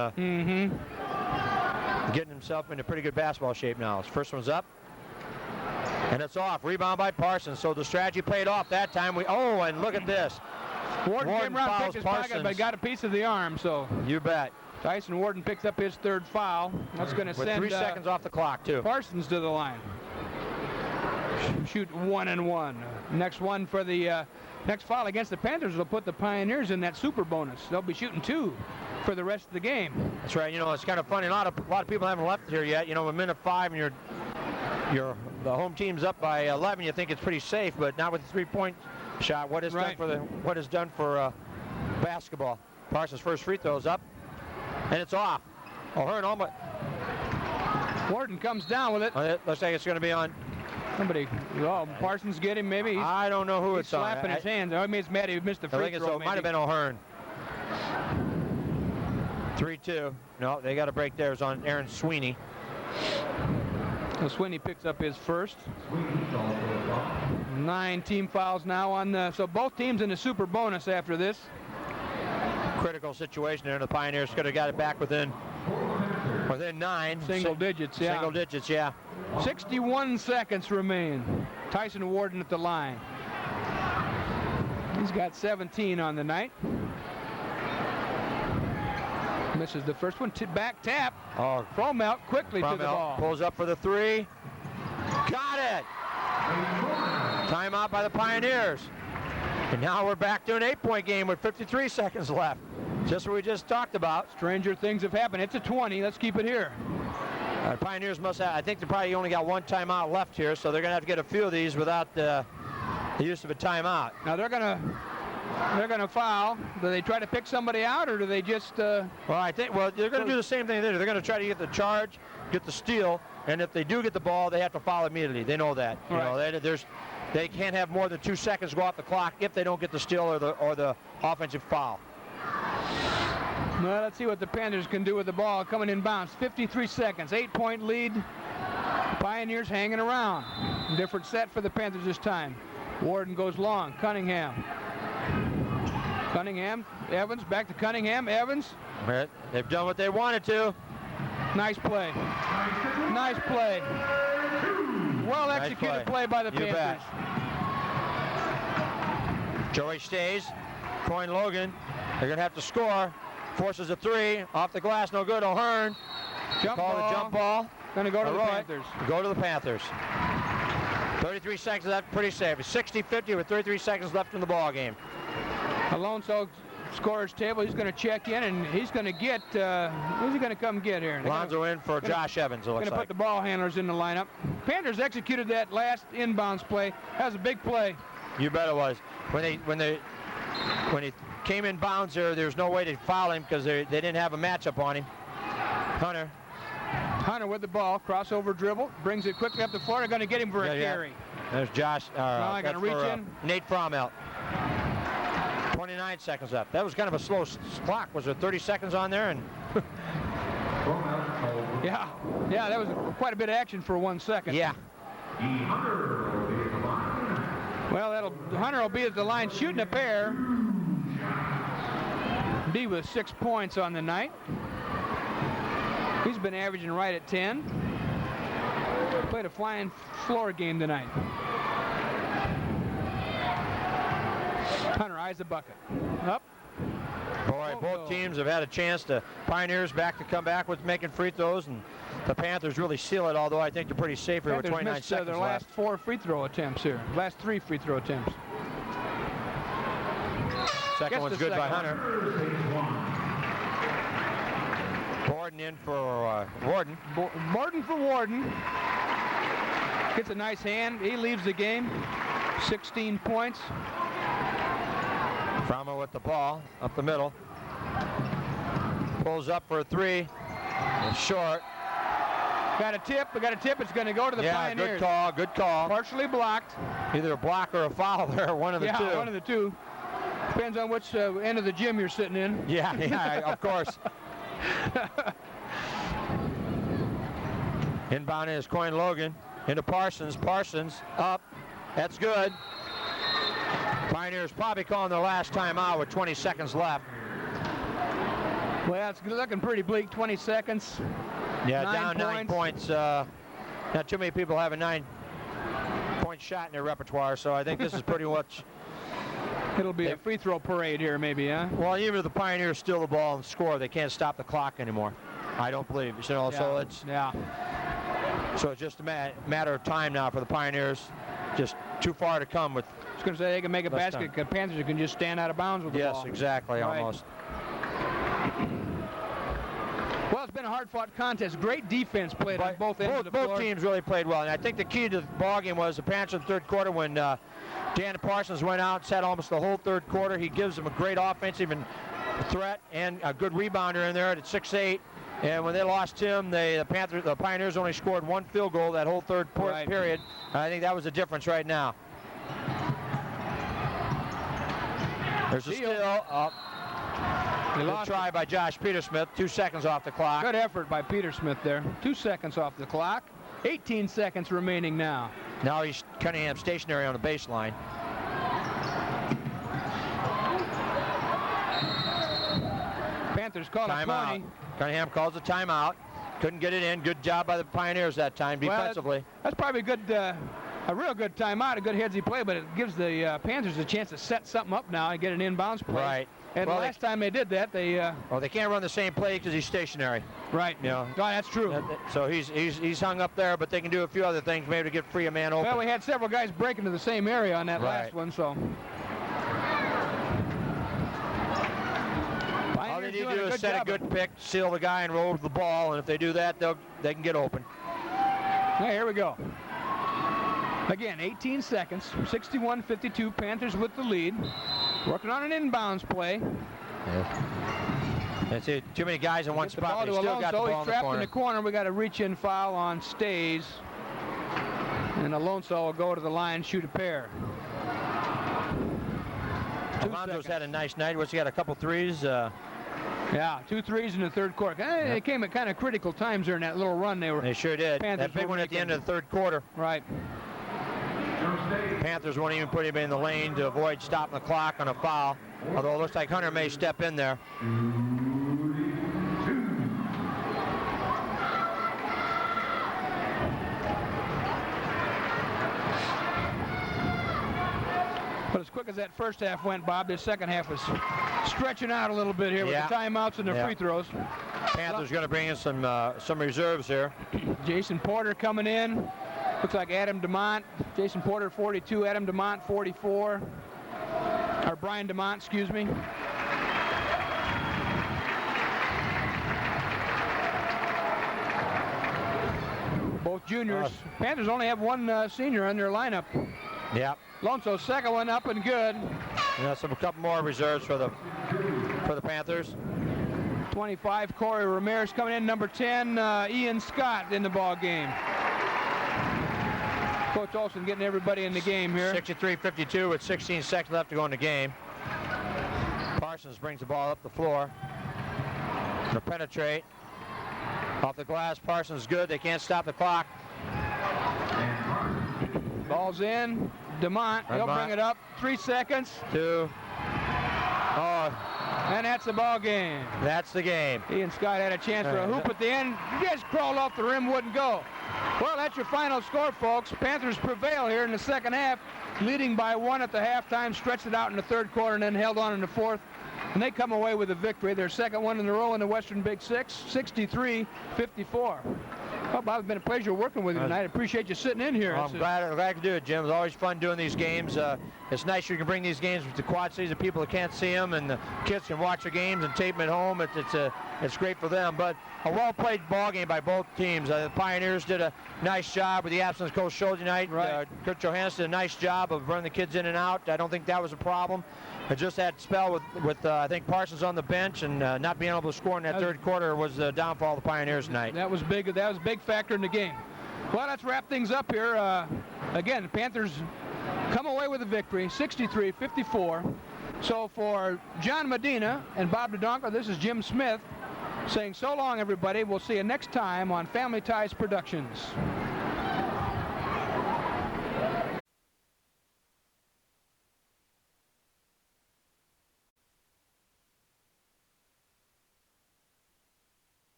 getting himself into pretty good basketball shape now. His first one's up, and it's off. Rebound by Parsons, so the strategy paid off that time. And look at this. Warden came around, fouls picked his pocket, but got a piece of the arm, so. You bet. Tyson Warden picks up his 3rd foul. That's going to With send 3 seconds off the clock, too. Parsons to the line. Shoot 1-and-1. Next one for the next foul against the Panthers will put the Pioneers in that super bonus. They'll be shooting 2 for the rest of the game. That's right. You know, it's kind of funny. A lot of people haven't left here yet. You know, a minute 5 and the home team's up by 11. You think it's pretty safe, but not with the 3-point shot. What is done for basketball? Parsons' first free throw is up, and it's off. O'Hearn almost. Warden comes down with it. It looks like it's going to be on. Somebody, Parsons get him maybe. I don't know who it's on. Slapping his hands. I mean, it's Matt. He missed the free throw. I think it might have been O'Hearn. 3-2. No, they got a break there. It's on Aaron Sweeney. So Sweeney picks up his first. 9 team fouls now on the. So both teams in the super bonus after this. Critical situation there. The Pioneers could have got it back within 9. Single digits, yeah. Single digits, yeah. 61 seconds remain. Tyson Warden at the line. He's got 17 on the night. Misses the first one. Back tap. Oh, Fromelt quickly to the ball. Pulls up for the 3. Got it. Timeout by the Pioneers. And now we're back to an 8-point game with 53 seconds left. Just what we just talked about. Stranger things have happened. It's a 20. Let's keep it here. Pioneers must have, I think they probably only got 1 timeout left here, so they're going to have to get a few of these without the use of a timeout. Now they're going to foul. Do they try to pick somebody out, or do they just? Well, they're going to do the same thing they do. They're going to try to get the charge, get the steal, and if they do get the ball, they have to foul immediately. They know that. You know, they can't have more than 2 seconds go off the clock if they don't get the steal or the offensive foul. Well, let's see what the Panthers can do with the ball coming in bounds. 53 seconds, 8-point lead. Pioneers hanging around. Different set for the Panthers this time. Warden goes long. Cunningham, Evans, back to Cunningham, Evans. They've done what they wanted to. Nice play. Nice play. Well executed play by the Panthers. Joey stays. Coyne Logan. They're going to have to score. Forces a 3. Off the glass, no good. O'Hearn. Jump ball. Going to go to the Panthers. Go to the Panthers. 33 seconds left, pretty safe. 60-50 with 33 seconds left in the ball game. Alonso scorer's table. He's going to check in, and he's going to get. Who's he going to come get here? Lonzo in for Josh Evans. It looks like. Going to put the ball handlers in the lineup. Panthers executed that last inbounds play. That was a big play. You bet it was. When he came in bounds there's no way to foul him because they didn't have a matchup on him. Hunter with the ball, crossover dribble, brings it quickly up the floor. They're going to get him for a carry. There's Josh. Now I got to reach in. Nate Fromelt. 29 seconds left. That was kind of a slow clock. Was there 30 seconds on there? And yeah, that was quite a bit of action for 1 second. Yeah. Well, Hunter will be at the line shooting a pair. D with 6 points on the night. He's been averaging right at 10. Played a flying floor game tonight. Hunter eyes the bucket. Up. Boy, both teams have had a chance to. Pioneers back to come back with making free throws, and the Panthers really seal it, although I think they're pretty safe here with 29 seconds their last 4 free throw attempts here. Last 3 free throw attempts. Second one's good by Hunter. Borden in for Warden. Borden for Warden. Gets a nice hand. He leaves the game. 16 points. Frommer with the ball up the middle. Pulls up for a 3. It's short. Got a tip. We got a tip. It's going to go to the Pioneers. Good call. Good call. Partially blocked. Either a block or a foul there. One of the two. Yeah, one of the two. Depends on which end of the gym you're sitting in. Yeah, of course. Inbound is Coyne Logan into Parsons. Parsons up. That's good. Pioneers probably calling their last timeout with 20 seconds left. Well, it's looking pretty bleak. 20 seconds. Yeah, down 9 points. Not too many people have a 9-point shot in their repertoire, so I think this is pretty much. It'll be a free throw parade here, maybe, huh? Well, even if the Pioneers steal the ball and score, they can't stop the clock anymore. I don't believe. You know, so it's So it's just a matter of time now for the Pioneers. Just too far to come with. I was going to say they can make a basket. The Panthers can just stand out of bounds with the ball. Yes, exactly, right. Almost. Well, it's been a hard-fought contest. Great defense played on both ends of the floor. Both teams really played well, and I think the key to the ballgame was the Panthers in the third quarter when Dan Parsons went out and sat almost the whole third quarter. He gives them a great offensive and threat and a good rebounder in there at 6'8". And when they lost him, the Pioneers only scored one field goal that whole third period. I think that was the difference right now. There's a steal. Good try by Josh Petersmith. 2 seconds off the clock. Good effort by Petersmith there. 2 seconds off the clock. 18 seconds remaining now. Now he's Cunningham stationary on the baseline. Panthers call a 20. Cunningham calls a timeout. Couldn't get it in. Good job by the Pioneers that time defensively. Well, that's probably a real good timeout, a good headsy play, but it gives the Panthers a chance to set something up now and get an inbounds play. Right. And last time they did that, they well, they can't run the same play because he's stationary. Right. You know. Oh, that's true. So he's hung up there, but they can do a few other things, maybe to get free a man open. Well, we had several guys break into the same area on that last one, so. All they need to do is set a good pick, seal the guy, and roll the ball. And if they do that, they can get open. Hey, here we go. Again, 18 seconds, 61-52. Panthers with the lead. Working on an inbounds play. That's it. Too many guys in one spot. They still got the ball he's trapped in the corner. We got a reach-in foul on Stays. And Alonso will go to the line, shoot a pair. Alonso's had a nice night. He got a couple threes. Yeah, 2 threes in the third quarter. They came at kind of critical times during that little run. They sure did. Panthers that big one at the end of the third quarter. Right. Panthers won't even put him in the lane to avoid stopping the clock on a foul. Although it looks like Hunter may step in there. But as quick as that first half went, Bob, this second half was stretching out a little bit here with the timeouts and the free throws. Panthers going to bring in some reserves here. Jason Porter coming in. Looks like Adam DeMont. Jason Porter 42, Adam DeMont 44. Or Brian DeMont, excuse me. Both juniors. Panthers only have one senior in their lineup. Yeah. Alonso's second one up and good. A couple more reserves for the Panthers. 25, Corey Ramirez coming in. Number 10, Ian Scott in the ball game. Coach Olson getting everybody in the game here. 63-52 with 16 seconds left to go in the game. Parsons brings the ball up the floor. To penetrate. Off the glass, Parsons good. They can't stop the clock. Ball's in. DeMont, he'll bring it up. 3 seconds. 2. And that's the ball game. That's the game. Ian Scott had a chance for a hoop at the end. You guys crawled off the rim, wouldn't go. Well, that's your final score, folks. Panthers prevail here in the second half, leading by 1 at the halftime, stretched it out in the third quarter, and then held on in the fourth. And they come away with a victory. Their second one in a row in the Western Big Six, 63-54. Well, Bob, it's been a pleasure working with you tonight. I appreciate you sitting in here. Well, I'm glad to do it, Jim. It's always fun doing these games. It's nice you can bring these games to Quad Cities, the people that can't see them, and the kids can watch the games and tape them at home. It's great for them. But a well-played ball game by both teams. The Pioneers did a nice job with the absence of Coach Schultz tonight. Right. Kurt Johansson did a nice job of running the kids in and out. I don't think that was a problem. Just that spell with I think Parsons on the bench and not being able to score in that third quarter was the downfall of the Pioneers tonight. That was big big factor in the game. Well, let's wrap things up here. Again, the Panthers come away with a victory, 63-54. So for John Medina and Bob DeDonker, this is Jim Smith saying so long, everybody. We'll see you next time on Family Ties Productions.